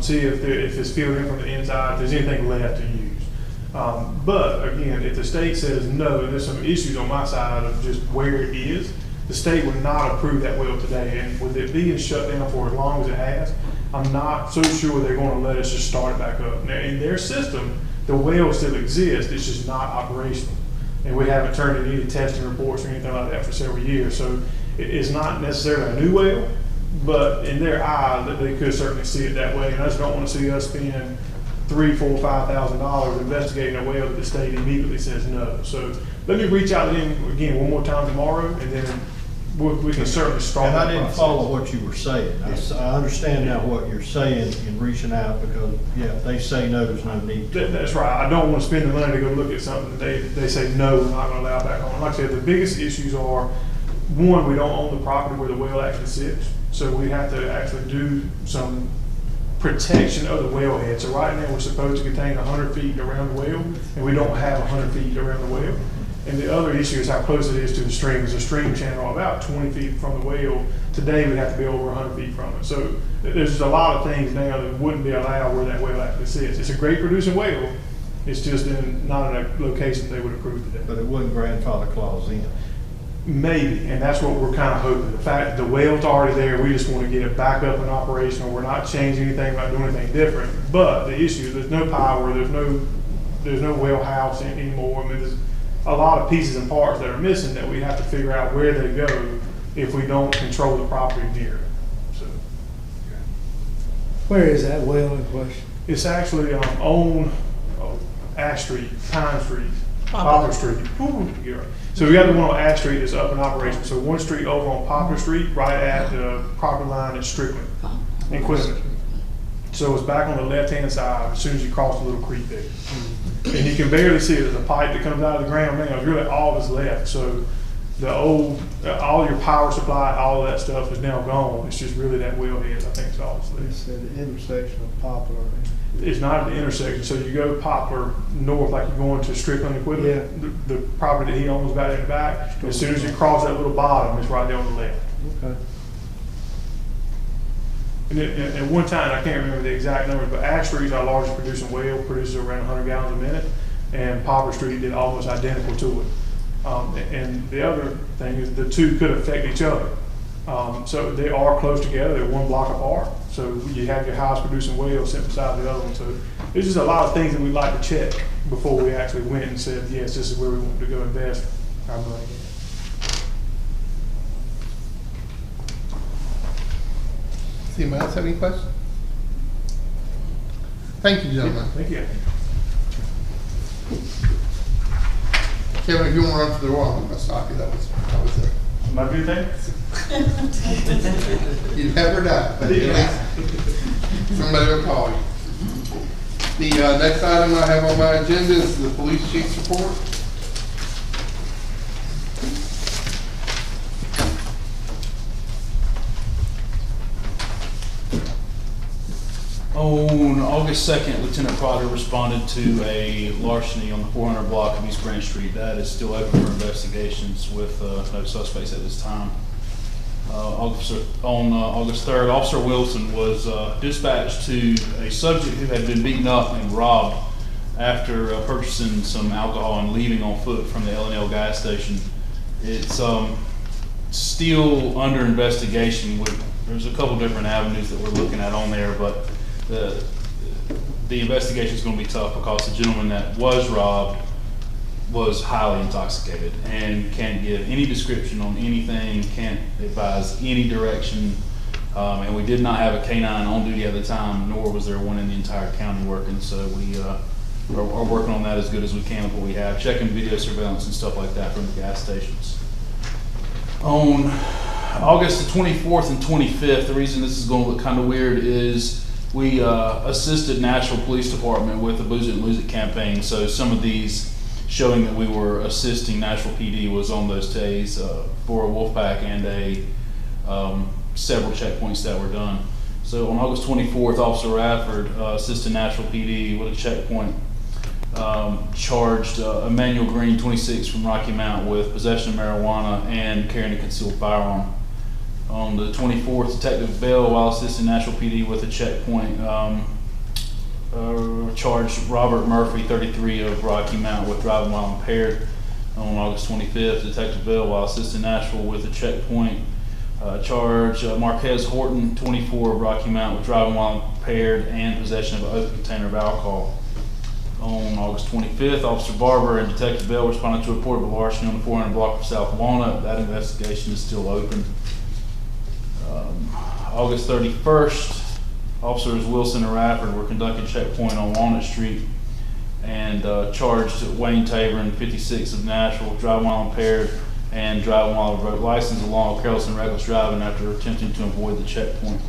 See if it's filled in from the inside, if there's anything left to use. But again, if the state says no, there's some issues on my side of just where it is, the state would not approve that well today. And with it being shut down for as long as it has, I'm not so sure they're going to let us just start it back up. Now, in their system, the well still exists, it's just not operational. And we haven't turned in any testing reports or anything like that for several years. So it's not necessarily a new well, but in their eye, they could certainly see it that way. And I just don't want to see us spend $3,000, $4,000, $5,000 investigating a well that the state immediately says no. So let me reach out to them again one more time tomorrow, and then we can certainly start. And that I didn't process. follow what you were saying. I understand now what you're saying in reaching out, because, yeah, if they say no, there's no need to. That's right. I don't want to spend the money to go look at something that they say, no, we're not going to allow back on. Like I said, the biggest issues are, one, we don't own the property where the well actually sits. So we have to actually do some protection of the wellhead. So right now, we're supposed to contain 100 feet around the well, and we don't have 100 feet around the well. And the other issue is how close it is to the stream. There's a stream channel about 20 feet from the well. Today, we'd have to be over 100 feet from it. So there's a lot of things now that wouldn't be allowed where that well actually sits. It's a great producing well. It's just not in a location they would approve today. But it wouldn't grandfather clause in. Maybe, and that's what we're kind of hoping. The fact that the well's already there, we just want to get it back up and operational. We're not changing anything, not doing anything different. But the issue is there's no power, there's no well house anymore. I mean, there's a lot of pieces and parts that are missing that we have to figure out where they go if we don't control the property near it. So, Where is that well in question? it's actually on Ash Street, Pine Street, Poplar Street. You're right. So we got the one on Ash Street that's up in operation. So one street over on Poplar Street, right at the property line at Strickland and Quinlan. So it's back on the left-hand side as soon as you cross the little creek there. And you can barely see it. There's a pipe that comes out of the ground now. It's really all that's left. So the old, all your power supply, all of that stuff is now gone. It's just really that wellhead. I think it's all that's left. It's at the intersection of Poplar. It's not at the intersection. So you go Poplar north, like you're going to Strickland Equipment. Yeah. The property that he owns back in the back. As soon as you cross that little bottom, it's right there on the left. Okay. And at one time, I can't remember the exact numbers, but Ash Street is our largest producing well, produces around 100 gallons a minute, and Poplar Street did almost identical to it. And the other thing is the two could affect each other. So they are close together, they're one block apart. So you have your highest producing well sitting beside the other one. So there's just a lot of things that we'd like to check before we actually went and said, yes, this is where we want to go invest our money. Does anybody else have any questions? Thank you, gentlemen. Thank you. Kevin, if you want to run for the wall, I'm going to stop you. That was it. My good thing? You never know, but at least somebody will call you. The next item I have on my agenda is the police chief's report. On August 2nd, Lieutenant Proctor responded to a larceny on the 400 block of East Branch Street. That is still open for investigations with no suspects at this time. On August 3rd, Officer Wilson was dispatched to a subject who had been beaten up and robbed after purchasing some alcohol and leaving on foot from the L&L gas station. It's still under investigation. There's a couple different avenues that we're looking at on there, but the investigation is going to be tough because the gentleman that was robbed was highly intoxicated and can't give any description on anything, can't advise any direction, and we did not have a K-9 on duty at the time, nor was there one in the entire county working, so we are working on that as good as we can with what we have, checking video surveillance and stuff like that from the gas stations. On August the 24th and 25th, the reason this is going to look kind of weird is we assisted Nashville Police Department with the Booze It and Lose It campaign, so some of these showing that we were assisting Nashville PD was on those days for a Wolfpack and several checkpoints that were done. So on August 24th, Officer Radford assisted Nashville PD with a checkpoint, charged Emmanuel Green, 26, from Rocky Mount with possession of marijuana and carrying a concealed firearm. On the 24th, Detective Bell, while assisting Nashville PD with a checkpoint, charged Robert Murphy, 33, of Rocky Mount with driving while impaired. On August 25th, Detective Bell, while assisting Nashville with a checkpoint, charged Marquez Horton, 24, of Rocky Mount with driving while impaired and possession of an open container of alcohol. On August 25th, Officer Barber and Detective Bell responded to a report of a larceny on the 400 block of South Walnut. That investigation is still open. August 31st, Officers Wilson and Radford were conducting checkpoint on Walnut Street and charged Wayne Tabor, 56, of Nashville, driving while impaired and driving while revoked license, along with careless and reckless driving after attempting to avoid the checkpoint.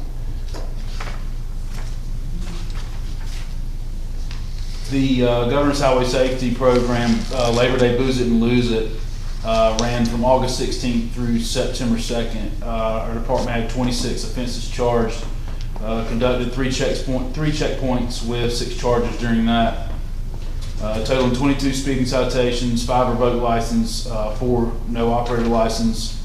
The Governor's Highway Safety Program, Labor Day Booze It and Lose It, ran from August 16th through September 2nd. Our department had 26 offenses charged. Conducted three checkpoints with 6 charges during that, totaling 22 speeding citations, 5 revoked license, 4 no operator license,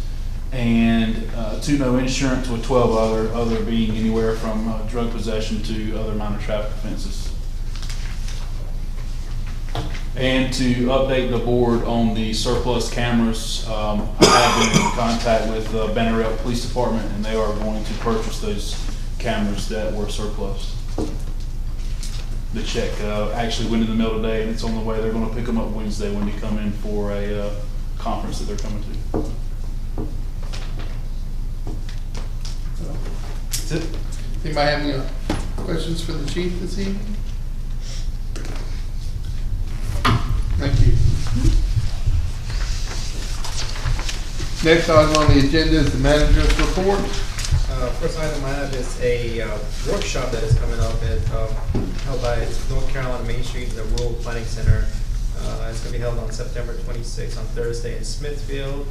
and 2 no insurance, with 12 other being anywhere from drug possession to other minor traffic offenses. And to update the board on the surplus cameras, I have been in contact with Bannerell Police Department, and they are going to purchase those cameras that were surplus. The check actually went in the mail today, and it's on the way. They're going to pick them up Wednesday when they come in for a conference that they're coming to. That's it. Anybody have any questions for the chief this evening? Thank you. Next item on the agenda is the manager's report. First item I have is a workshop that is coming up held by North Carolina Main Street, the Rural Planning Center. It's going to be held on September 26th on Thursday in Smithfield,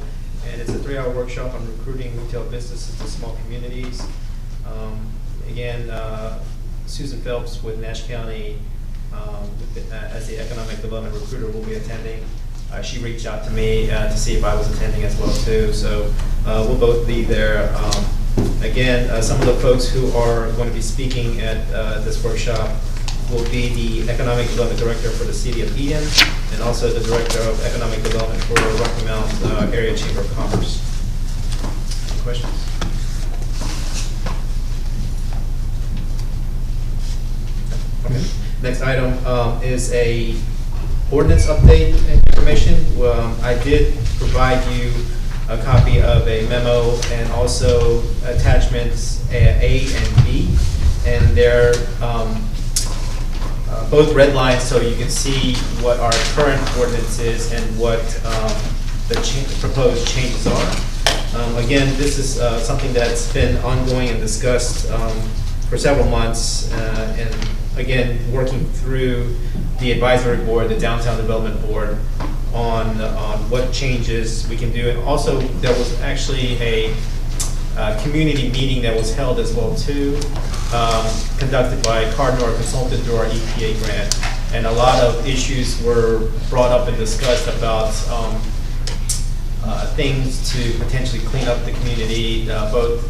and it's a 3-hour workshop on recruiting retail businesses to small communities. Again, Susan Phelps with Nash County as the economic development recruiter will be attending. She reached out to me to see if I was attending as well too, so we'll both be there. Again, some of the folks who are going to be speaking at this workshop will be the Economic Development Director for the City of Eden and also the Director of Economic Development for Rocky Mount Area Chamber of Commerce. Any questions? Okay. Next item is a ordinance update information. I did provide you a copy of a memo and also attachments A and B, and they're both red lines, so you can see what our current ordinance is and what the proposed changes are. Again, this is something that's been ongoing and discussed for several months, and again, working through the advisory board, the Downtown Development Board, on what changes we can do. And also, there was actually a community meeting that was held as well too. conducted by Cardinal Consultant through our EPA grant. And a lot of issues were brought up and discussed about things to potentially clean up the community, both,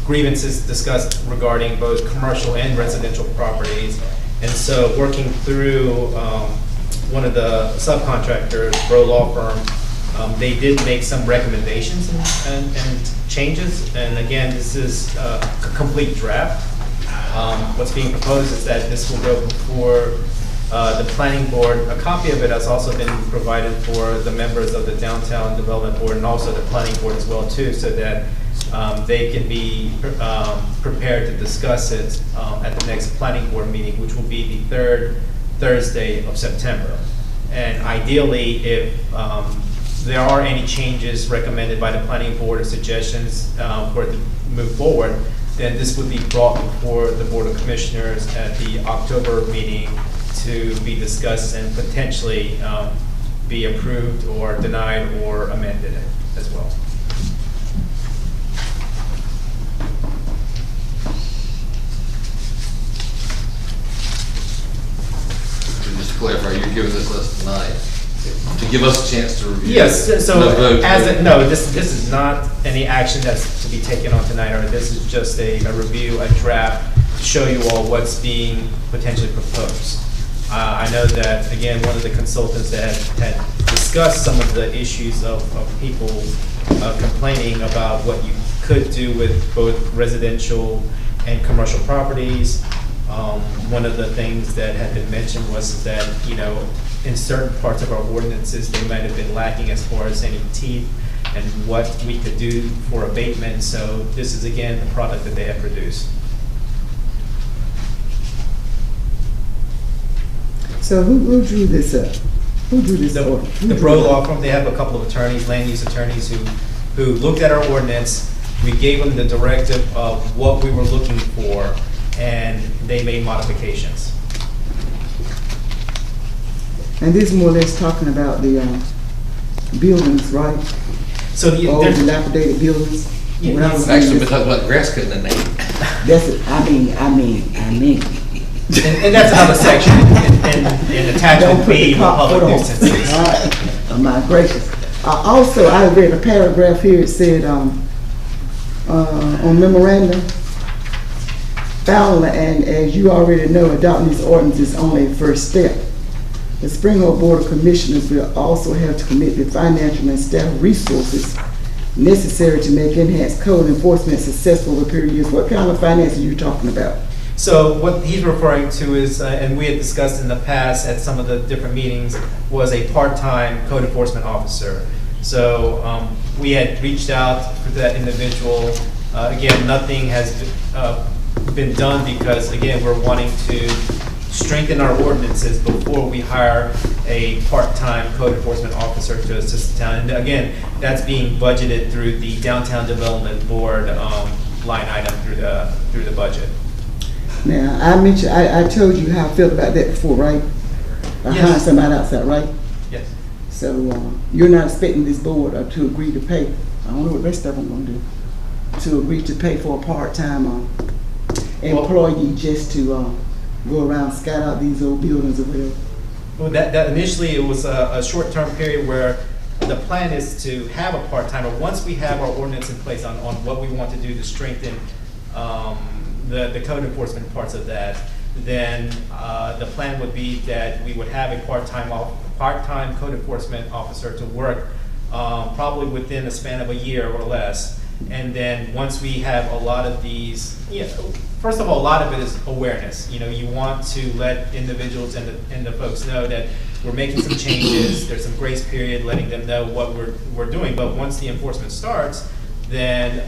grievances discussed regarding both commercial and residential properties. And so working through one of the subcontractors, Bro Law Firm, they did make some recommendations and changes. And again, this is a complete draft. What's being proposed is that this will go before the planning board. A copy of it has also been provided for the members of the Downtown Development Board and also the planning board as well too, so that they can be prepared to discuss it at the next planning board meeting, which will be the third Thursday of September. And ideally, if there are any changes recommended by the planning board or suggestions for it to move forward, then this would be brought before the Board of Commissioners at the October meeting to be discussed and potentially be approved or denied or amended as well. So just to clarify, you're giving this list tonight to give us a chance to review. Yes, so no, this is not any action that's to be taken on tonight, or this is just a review, a draft, to show you all what's being potentially proposed. I know that, again, one of the consultants that had discussed some of the issues of people complaining about what you could do with both residential and commercial properties. One of the things that had been mentioned was that, in certain parts of our ordinances, they might have been lacking as far as any teeth and what we could do for abatement. So this is, again, the product that they have produced. So who drew this up? Who drew this up? The Bro Law Firm, they have a couple of attorneys, land use attorneys, who looked at our ordinance. We gave them the directive of what we were looking for, and they made modifications. And this is more or less talking about the buildings, right? So all the dilapidated buildings. Actually, we're talking about grass cutting in there. That's it. I mean. And that's another section in attachment B, public nuisances. All right. Oh, my gracious. Also, I read a paragraph here. It said on memorandum, Fowler, and as you already know, adopting these ordinances is only a first step. The Springfield Board of Commissioners will also have to commit the financial and staff resources necessary to make enhanced code enforcement successful over a period of years. What kind of finances are you talking about? So what he's referring to is, and we had discussed in the past at some of the different meetings, was a part-time code enforcement officer. So we had reached out to that individual. Again, nothing has been done because, again, we're wanting to strengthen our ordinances before we hire a part-time code enforcement officer to assist the town. And again, that's being budgeted through the Downtown Development Board line item through the budget. Now, I told you how I felt about that before, right? Hiring somebody outside, right? Yes. So you're not expecting this board to agree to pay, I don't know what the rest of them going to do, to agree to pay for a part-time employee just to go around, scout out these old buildings or whatever? Well, that initially it was a short-term period where the plan is to have a part-timer. Once we have our ordinance in place on what we want to do to strengthen the code enforcement parts of that, then the plan would be that we would have a part-time code enforcement officer to work probably within a span of a year or less. And then once we have a lot of these, first of all, a lot of it is awareness. You want to let individuals and the folks know that we're making some changes. There's some grace period, letting them know what we're doing. But once the enforcement starts, then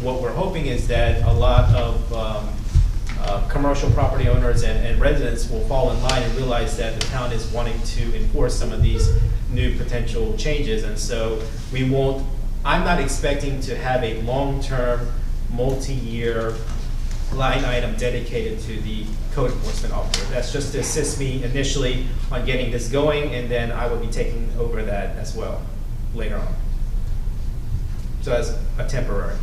what we're hoping is that a lot of commercial property owners and residents will fall in line and realize that the town is wanting to enforce some of these new potential changes. And so I'm not expecting to have a long-term, multi-year line item dedicated to the code enforcement officer. That's just to assist me initially on getting this going, and then I will be taking over that as well later on. So as a temporary.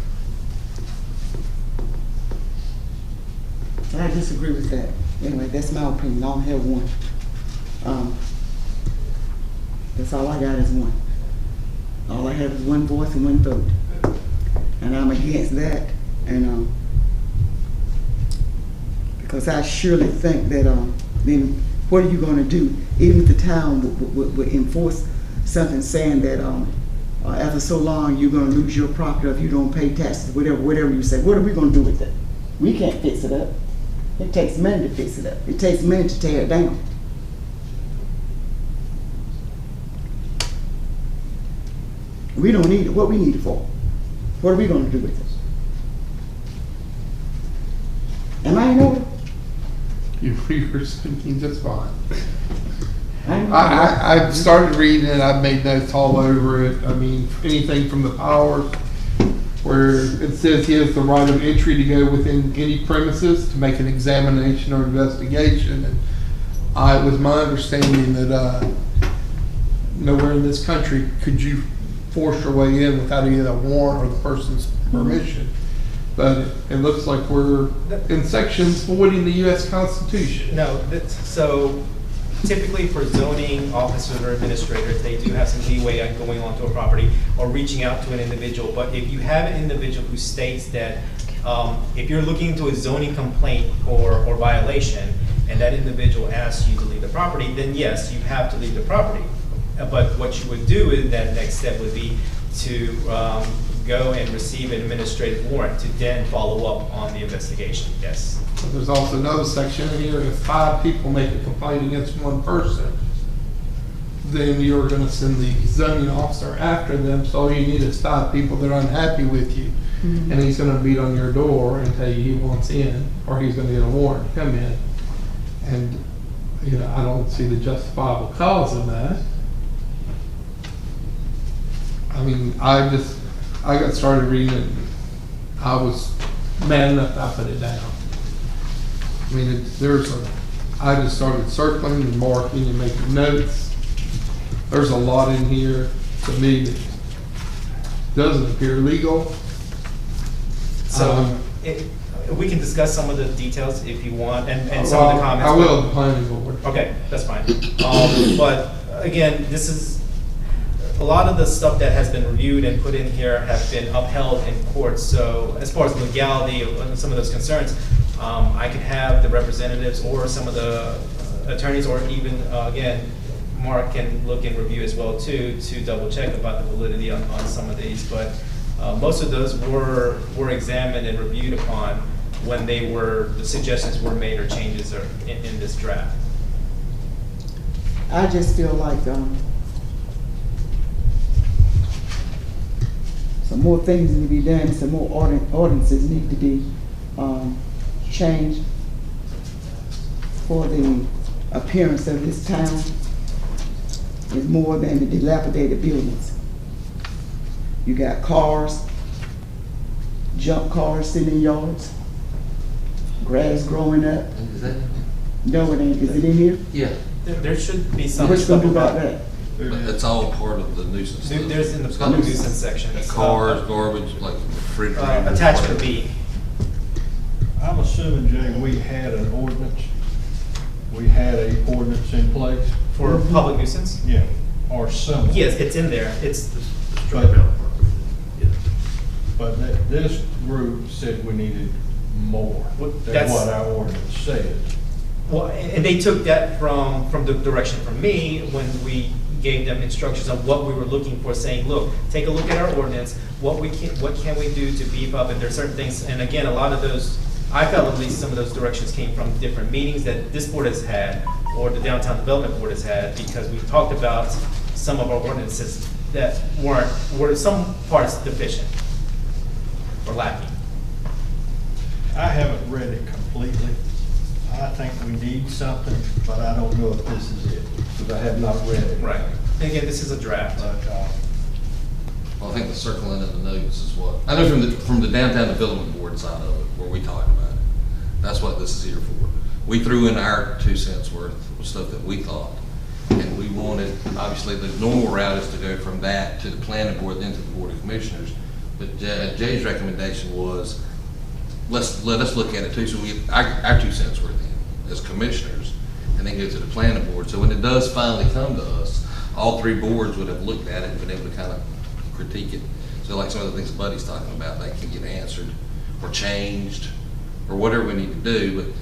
I disagree with that. Anyway, that's my opinion. I don't have one. That's all I got is one. All I have is one voice and one vote. And I'm against that. And because I surely think that then what are you going to do? Even if the town would enforce something saying that after so long you're going to lose your property if you don't pay taxes, whatever you say. What are we going to do with it? We can't fix it up. It takes money to fix it up. It takes money to tear it down. We don't need it. What we need it for? What are we going to do with it? Am I in order? You're speaking just fine. I've started reading it. I've made notes all over it. I mean, anything from the powers where it says he has the right of entry to go within any premises to make an examination or investigation. And it was my understanding that nowhere in this country could you force your way in without either a warrant or the person's permission. But it looks like we're in sections voiding the U.S. Constitution. No, so typically for zoning officers or administrators, they do have some leeway on going onto a property or reaching out to an individual. But if you have an individual who states that if you're looking into a zoning complaint or violation and that individual asks you to leave the property, then yes, you have to leave the property. But what you would do is that next step would be to go and receive an administrative warrant to then follow up on the investigation, yes. But there's also another section in here, if 5 people make a complaint against one person, then you're gonna send the zoning officer after them, so all you need is 5 people that are unhappy with you. Mm-hmm. And he's gonna beat on your door and tell you he wants in, or he's gonna get a warrant to come in. And, you know, I don't see the justifiable cause in that. I mean, I got started reading it, and I was mad enough that I put it down. I mean, I just started circling and marking and making notes. There's a lot in here to me that doesn't appear legal. So we can discuss some of the details if you want, and some of the comments. I will, the planning board. Okay, that's fine. But again, this is, a lot of the stuff that has been reviewed and put in here have been upheld in court. So as far as legality of some of those concerns, I could have the representatives or some of the attorneys, or even, again, Mark can look and review as well too, to double check about the validity on some of these. But most of those were examined and reviewed upon when the suggestions were made or changes are in this draft. I just feel like some more things need to be done, some more ordinances need to be changed for the appearance of this town. Is more than the dilapidated buildings. You got cars, junk cars sitting in yards, grass growing up. Is that? No, it ain't. Is it in here? Yeah. There should be some. What's going to do about that? It's all part of the nuisance. There's in the public nuisance section. Cars, garbage, like refrigerator. Attachment B. I'm assuming, Jay, we had an ordinance. We had a ordinance in place. For public nuisance? Yeah, or similar. Yes, it's in there. It's. But this group said we needed more than That's what our ordinance said. Well, and they took that from the direction from me when we gave them instructions on what we were looking for, saying, look, take a look at our ordinance, what can we do to beef up, and there's certain things, and again, a lot of those, I felt at least some of those directions came from different meetings that this board has had, or the Downtown Development Board has had, because we talked about some of our ordinances that were some parts deficient or lacking. I haven't read it completely. I think we need something, but I don't know if this is it, because I have not read it. Right. And again, this is a draft. Well, I think the circling of the notes is what, I know from the Downtown Development Board side of it, where we talked about it. That's what this is here for. We threw in our 2 cents worth of stuff that we thought. And we wanted, obviously, the normal route is to go from that to the planning board, then to the Board of Commissioners. But Jay's recommendation was let us look at it too, so our 2 cents worth in as commissioners, and then go to the planning board. So when it does finally come to us, all 3 boards would have looked at it and been able to kind of critique it. So like some of the things Buddy's talking about, they can get answered or changed or whatever we need to do. But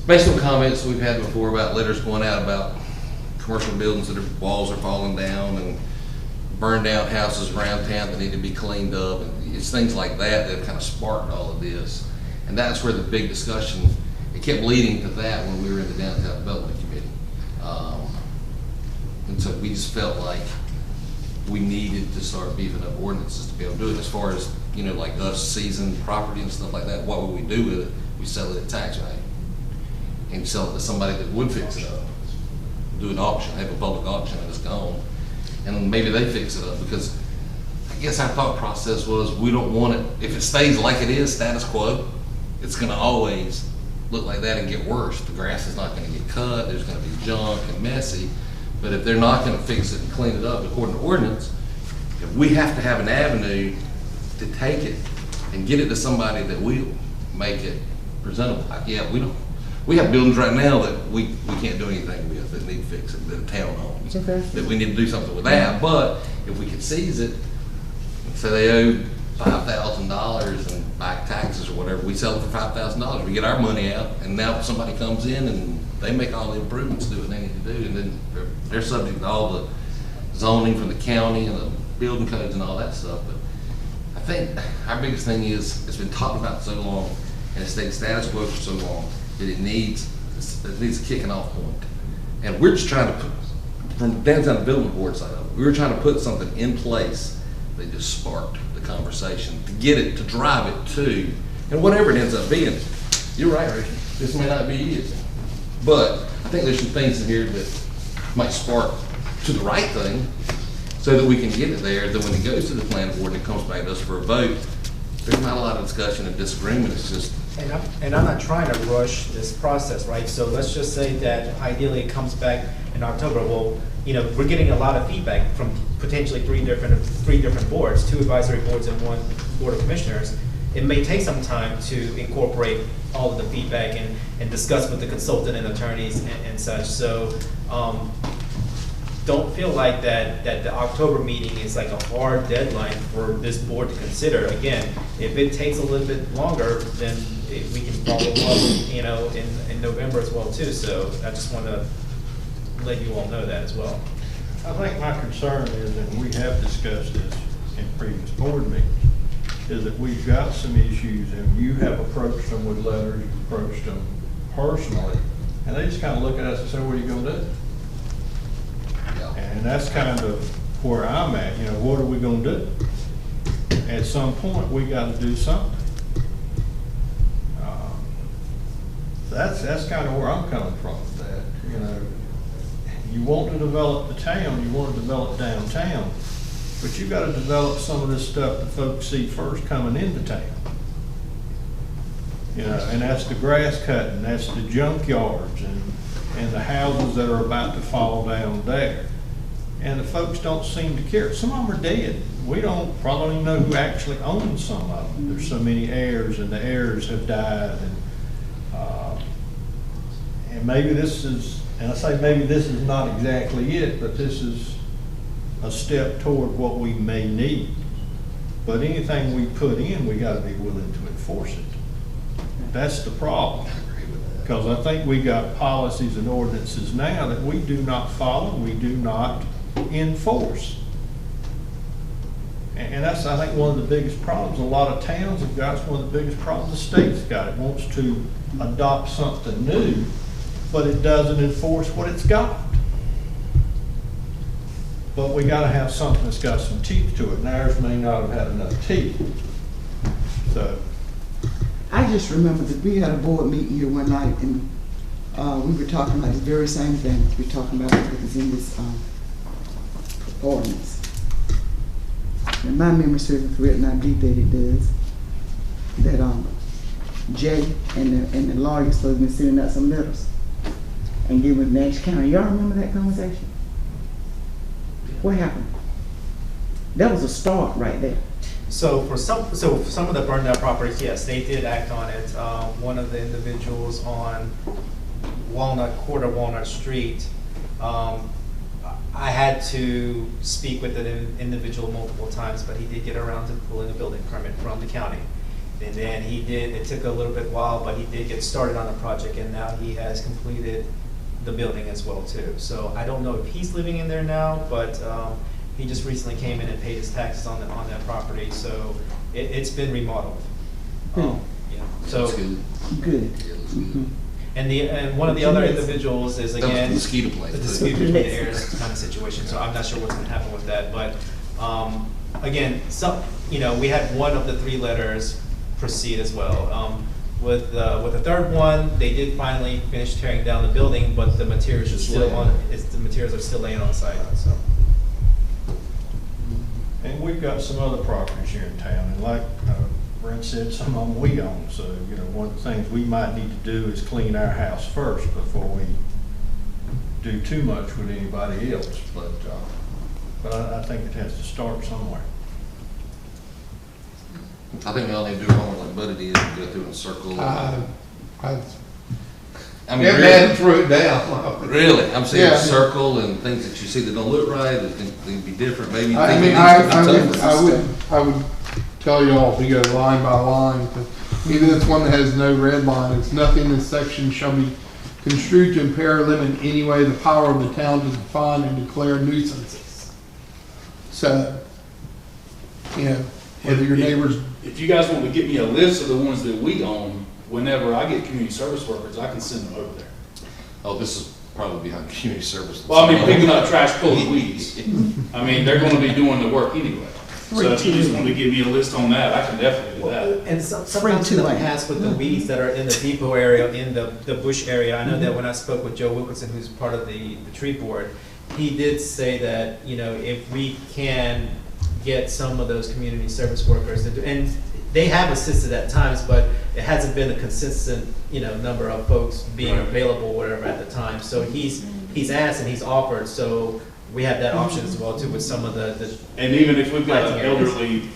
based on comments we've had before about letters going out about commercial buildings that walls are falling down and burned down houses around town that need to be cleaned up, and it's things like that that have kind of sparked all of this. And that's where the big discussion, it kept leading to that when we were in the Downtown Development Committee. And so we just felt like we needed to start beefing up ordinances to be able to do it. As far as, you know, like us seizing property and stuff like that, what would we do with it? We sell it at tax value and sell it to somebody that would fix it up. Do an auction, have a public auction, and it's gone. And maybe they fix it up, because I guess our thought process was we don't want it, if it stays like it is, status quo, it's gonna always look like that and get worse. The grass is not gonna get cut, there's gonna be junk and messy. But if they're not gonna fix it and clean it up according to ordinance, if we have to have an avenue to take it and get it to somebody that will make it presentable. Yeah, we have buildings right now that we can't do anything with, that need fixing, that the town owns. Okay. That we need to do something with that. But if we could seize it, say they owe $5,000 in back taxes or whatever, we sell it for $5,000. We get our money out, and now somebody comes in and they make all the improvements, do what they need to do, and then they're subject to all the zoning from the county and the building codes and all that stuff. But I think our biggest thing is, it's been talked about so long, and it's stayed status quo for so long, that it needs a kicking off point. And we're just trying to put, from the Downtown Development Board side of it, we were trying to put something in place that just sparked the conversation, to get it, to drive it to, and whatever it ends up being. You're right, Rachel, this may not be it, but I think there's some things in here that might spark to the right thing, so that we can get it there, that when it goes to the planning board and it comes back to us for a vote, there's not a lot of discussion and disagreement, it's just. And I'm not trying to rush this process, right? So let's just say that ideally it comes back in October. Well, you know, we're getting a lot of feedback from potentially three different boards, 2 advisory boards and 1 board of commissioners. It may take some time to incorporate all of the feedback and discuss with the consultant and attorneys and such. So don't feel like that the October meeting is like a hard deadline for this board to consider. Again, if it takes a little bit longer, then we can follow up, you know, in November as well too. So I just want to let you all know that as well. I think my concern is, and we have discussed this in previous board meetings, is that we've got some issues, and you have approached them with letters, you've approached them personally, and they just kind of look at us and say, what are you going to do? Yeah. And that's kind of where I'm at. You know, what are we going to do? At some point, we got to do something. That's kind of where I'm coming from with that. You know, you want to develop the town, you want to develop downtown, but you got to develop some of this stuff that folks see first coming into town. You know, and that's the grass cutting, that's the junkyards and the houses that are about to fall down there. And the folks don't seem to care. Some of them are dead. We probably don't even know who actually owns some of them. There's so many heirs, and the heirs have died. And maybe this is, and I say maybe this is not exactly it, but this is a step toward what we may need. But anything we put in, we got to be willing to enforce it. That's the problem. Because I think we got policies and ordinances now that we do not follow, we do not enforce. And that's, I think, one of the biggest problems a lot of towns have got. It's one of the biggest problems the state's got. It wants to adopt something new, but it doesn't enforce what it's got. But we got to have something that's got some teeth to it, and ours may not have had enough teeth. So I just remember that we had a board meeting here one night, and we were talking about the very same thing we're talking about that is in this ordinance. And my memory serves correct, and I believe that it does, that Jay and the lawyer supposed to be sending out some letters and giving Nash County. Y'all remember that conversation? What happened? That was a start right there. So for some of the burned out properties, yes, they did act on it. One of the individuals on Walnut Street, I had to speak with an individual multiple times, but he did get around to pulling a building permit from the county. And then it took a little bit while, but he did get started on the project, and now he has completed the building as well too. So I don't know if he's living in there now, but he just recently came in and paid his taxes on that property, so it's been remodeled. Yeah. So Looks good. Good. Yeah, looks good. and one of the other individuals is That was again the mosquito place, the too. dispute between the heirs kind of situation. So I'm not sure what's going to happen with that, but again, we had one of the 3 letters proceed as well. With the third one, they did finally finish tearing down the building, but the materials are still the materials are still laying on site. So. And we've got some other properties here in town, and like Brent said, some of them we own. So, one of the things we might need to do is clean our house first before we do too much with anybody else. But I think it has to start somewhere. I think we all need to do homework like Buddy did, and go through and circle. I mean, Man threw it down. Really, I'm saying Yeah. circle and things that you see that don't look right, that can be different, maybe. I mean, I would tell you all to go line by line, even if it's one that has no red line, it's nothing in this section shall be construed to impair or limit in any way the power of the town to define and declare nuisances. So, whether your neighbors. If you guys want to get me a list of the ones that we own, whenever I get community service workers, I can send them over there. Oh, this is probably behind community service. Well, I mean, picking up trash, pulling weeds. I mean, they're going to be doing the work anyway. So if you just want to give me a list on that, I can definitely do that. And sometimes in the past with the weeds that are in the depot area, in the bush area, I know that when I spoke with Joe Wilkinson, who's part of the tree board, he did say that, if we can get some of those community service workers to do, and they have assisted at times, but it hasn't been a consistent, number of folks being available, whatever, at the time. So he's asked and he's offered, so we have that option as well too with some of the and even if we've got an elderly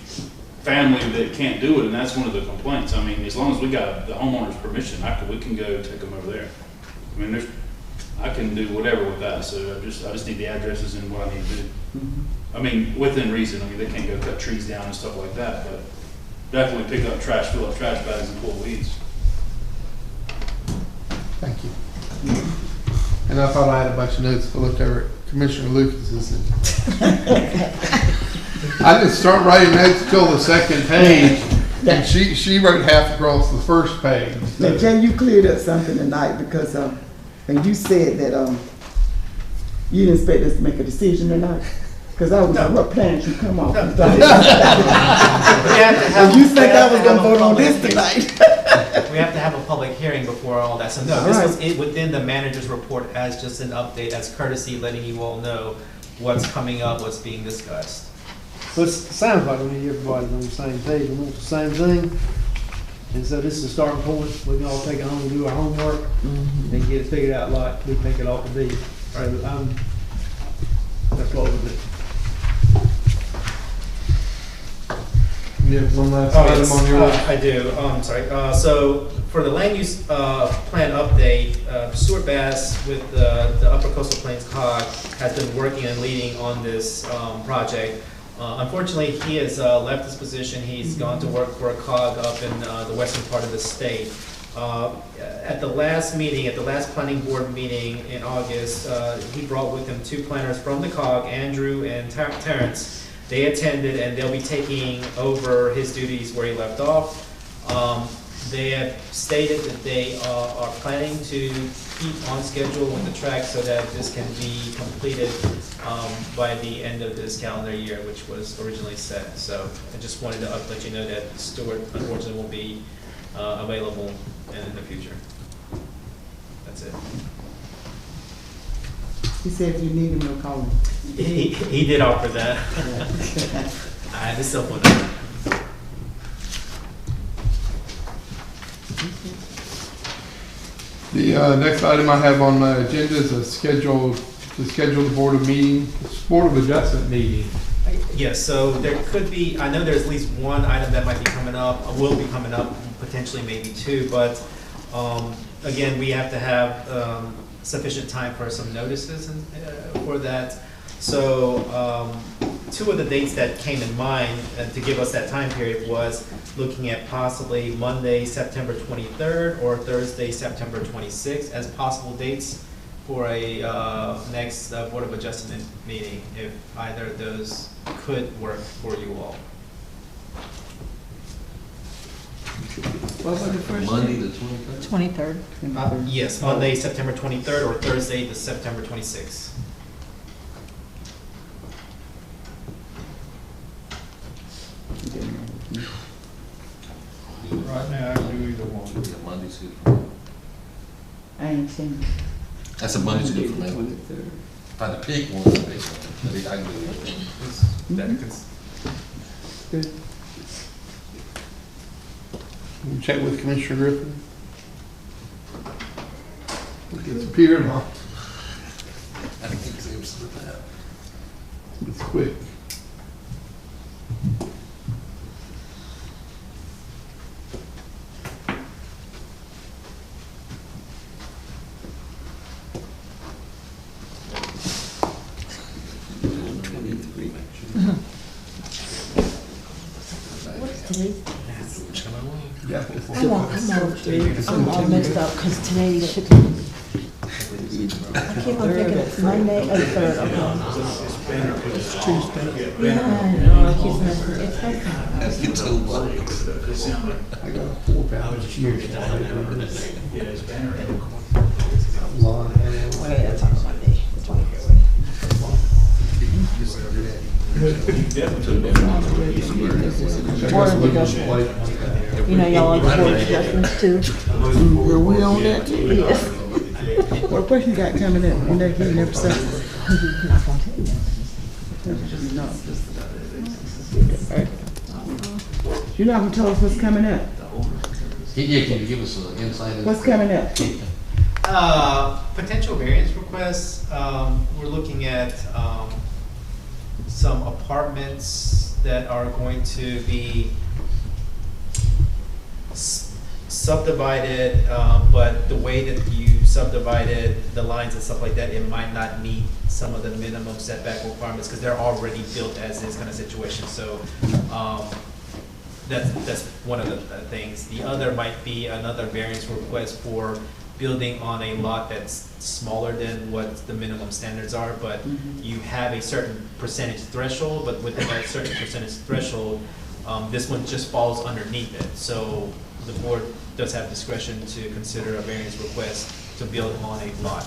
family that can't do it, and that's one of the complaints. I mean, as long as we got the homeowner's permission, we can go take them over there. I mean, I can do whatever with that. So I just need the addresses and what I need to do. I mean, within reason. I mean, they can't go cut trees down and stuff like that, but definitely pick up trash, fill up trash bags, and pull weeds. Thank you. And I thought I had a bunch of notes. I looked over at Commissioner Lucas's. I didn't start writing notes until the second page, and she wrote half across the first page. Now, Jay, you cleared up something tonight because and you said that you didn't expect us to make a decision tonight. Because I was like, what plans you come off? You think I was going to vote on this tonight? We have to have a public hearing before all that. So no, this was within the manager's report as just an update, as courtesy, letting you all know what's coming up, what's being discussed. But it sounds like everybody's on the same page and wants the same thing. And so this is a starting point. We can all take it home and do our homework and get it figured out like we think it ought to be. So that's what we'll do. You have one last item on your list? I do. I'm sorry. So for the land use plan update, Stuart Bass with the Upper Coastal Plains COG has been working and leading on this project. Unfortunately, he has left his position. He's gone to work for a COG up in the western part of the state. At the last meeting, at the last planning board meeting in August, he brought with him 2 planners from the COG, Andrew and Terrence. They attended, and they'll be taking over his duties where he left off. They have stated that they are planning to keep on schedule with the track so that this can be completed by the end of this calendar year, which was originally set. So I just wanted to let you know that Stuart unfortunately will be available in the future. That's it. He said if you need him, he'll call him. He did offer that. I had to cell phone number. The next item I have on my agenda is to schedule the Board of Adjustment meeting. Yes, so there could be, I know there's at least one item that might be coming up, will be coming up, potentially maybe two, but again, we have to have sufficient time for some notices for that. So two of the dates that came in mind to give us that time period was looking at possibly Monday, September 23rd or Thursday, September 26th as possible dates for a next Board of Adjustment meeting, if either of those could work for you all. What was the first Monday day? the 23rd? 23rd. Yes, Monday, September 23rd or Thursday, the September 26th. Right now, I can do either one. Yeah, Monday's good for me. I ain't seen. That's a Monday's good for me. 23rd. If I had to pick one, I'd pick one. But I can do it. That cons- Good. We'll check with Commissioner Griffin. It's appeared, huh? I think it's with that. It's quick. Yeah. I'm all mixed up because today should. I keep on thinking it's Monday or the 3rd. It's Tuesday. Yeah, I know. I keep messing. It's okay. That's your two bucks. I got a 4-pound cheers. Wait, that's on Monday. The 23rd. Board of Adjustment. You know, y'all like Board of Adjustments too? Were we on that? Yes. What question got coming up? You know, he never said. Not gonna tell you that. You're not gonna tell us what's coming up? Yeah, can you give us an insight? What's coming up? Potential variance requests, we're looking at some apartments that are going to be subdivided, but the way that you subdivided the lines and stuff like that, it might not meet some of the minimum setback requirements because they're already built as is kind of situation. So that's one of the things. The other might be another variance request for building on a lot that's smaller than what the minimum standards are, but you have a certain percentage threshold, but within that certain percentage threshold, this one just falls underneath it. So the board does have discretion to consider a variance request to build on a lot,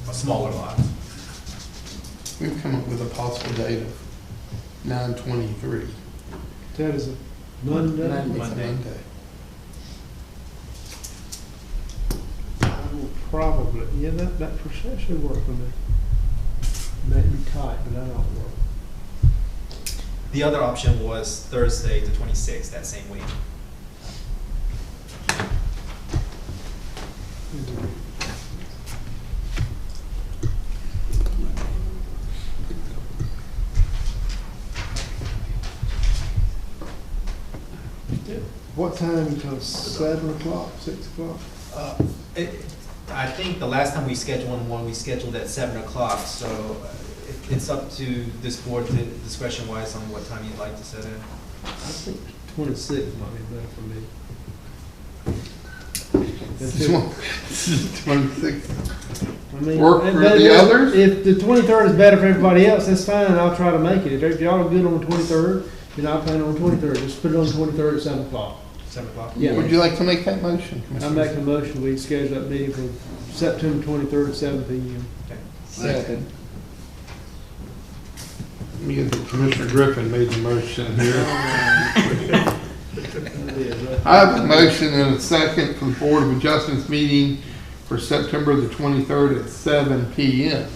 a smaller lot. We've come up with a possible date of 9/23. That is a Monday. Monday. I will probably, yeah, that should work for me. May be tight, but that'll work. The other option was Thursday, the 26th, that same week. What time until 7 o'clock, 6 o'clock? I think the last time we scheduled one, we scheduled at 7 o'clock, so it's up to this board discretion wise on what time you'd like to set in. I think 26 might be better for me. This is 26. I mean, Work for but the others? If the 23rd is better for everybody else, that's fine. I'll try to make it. If y'all are good on the 23rd, then I'll plan on the 23rd. Just put it on the 23rd at 7 o'clock. 7 o'clock? Yeah. Would you like to make that motion? I make a motion, we schedule that meeting for September 23rd at 7 p.m. Second. Me and Commissioner Griffin made the motion here. I have a motion and a second for the Board of Adjustments meeting for September the 23rd at 7 p.m.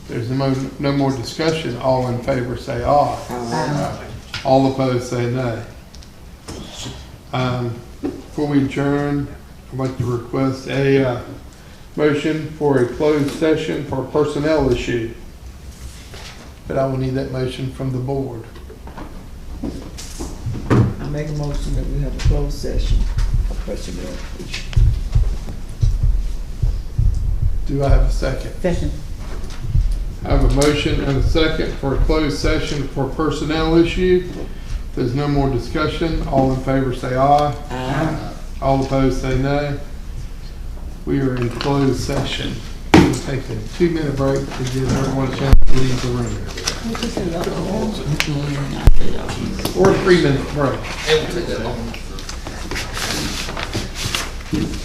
There's no more discussion. All in favor say aye. Aye. All opposed say nay. Before we adjourn, I'd like to request a motion for a closed session for a personnel issue. but I will need that motion from the board. I make a motion that we have a closed session for personnel. Do I have a second? Second. I have a motion and a second for a closed session for personnel issue. If there's no more discussion, all in favor say aye. Aye. All opposed say nay. We are in closed session. We'll take a 2-minute break to give everyone a chance to leave the room. Or a 3-minute break. It won't take that long.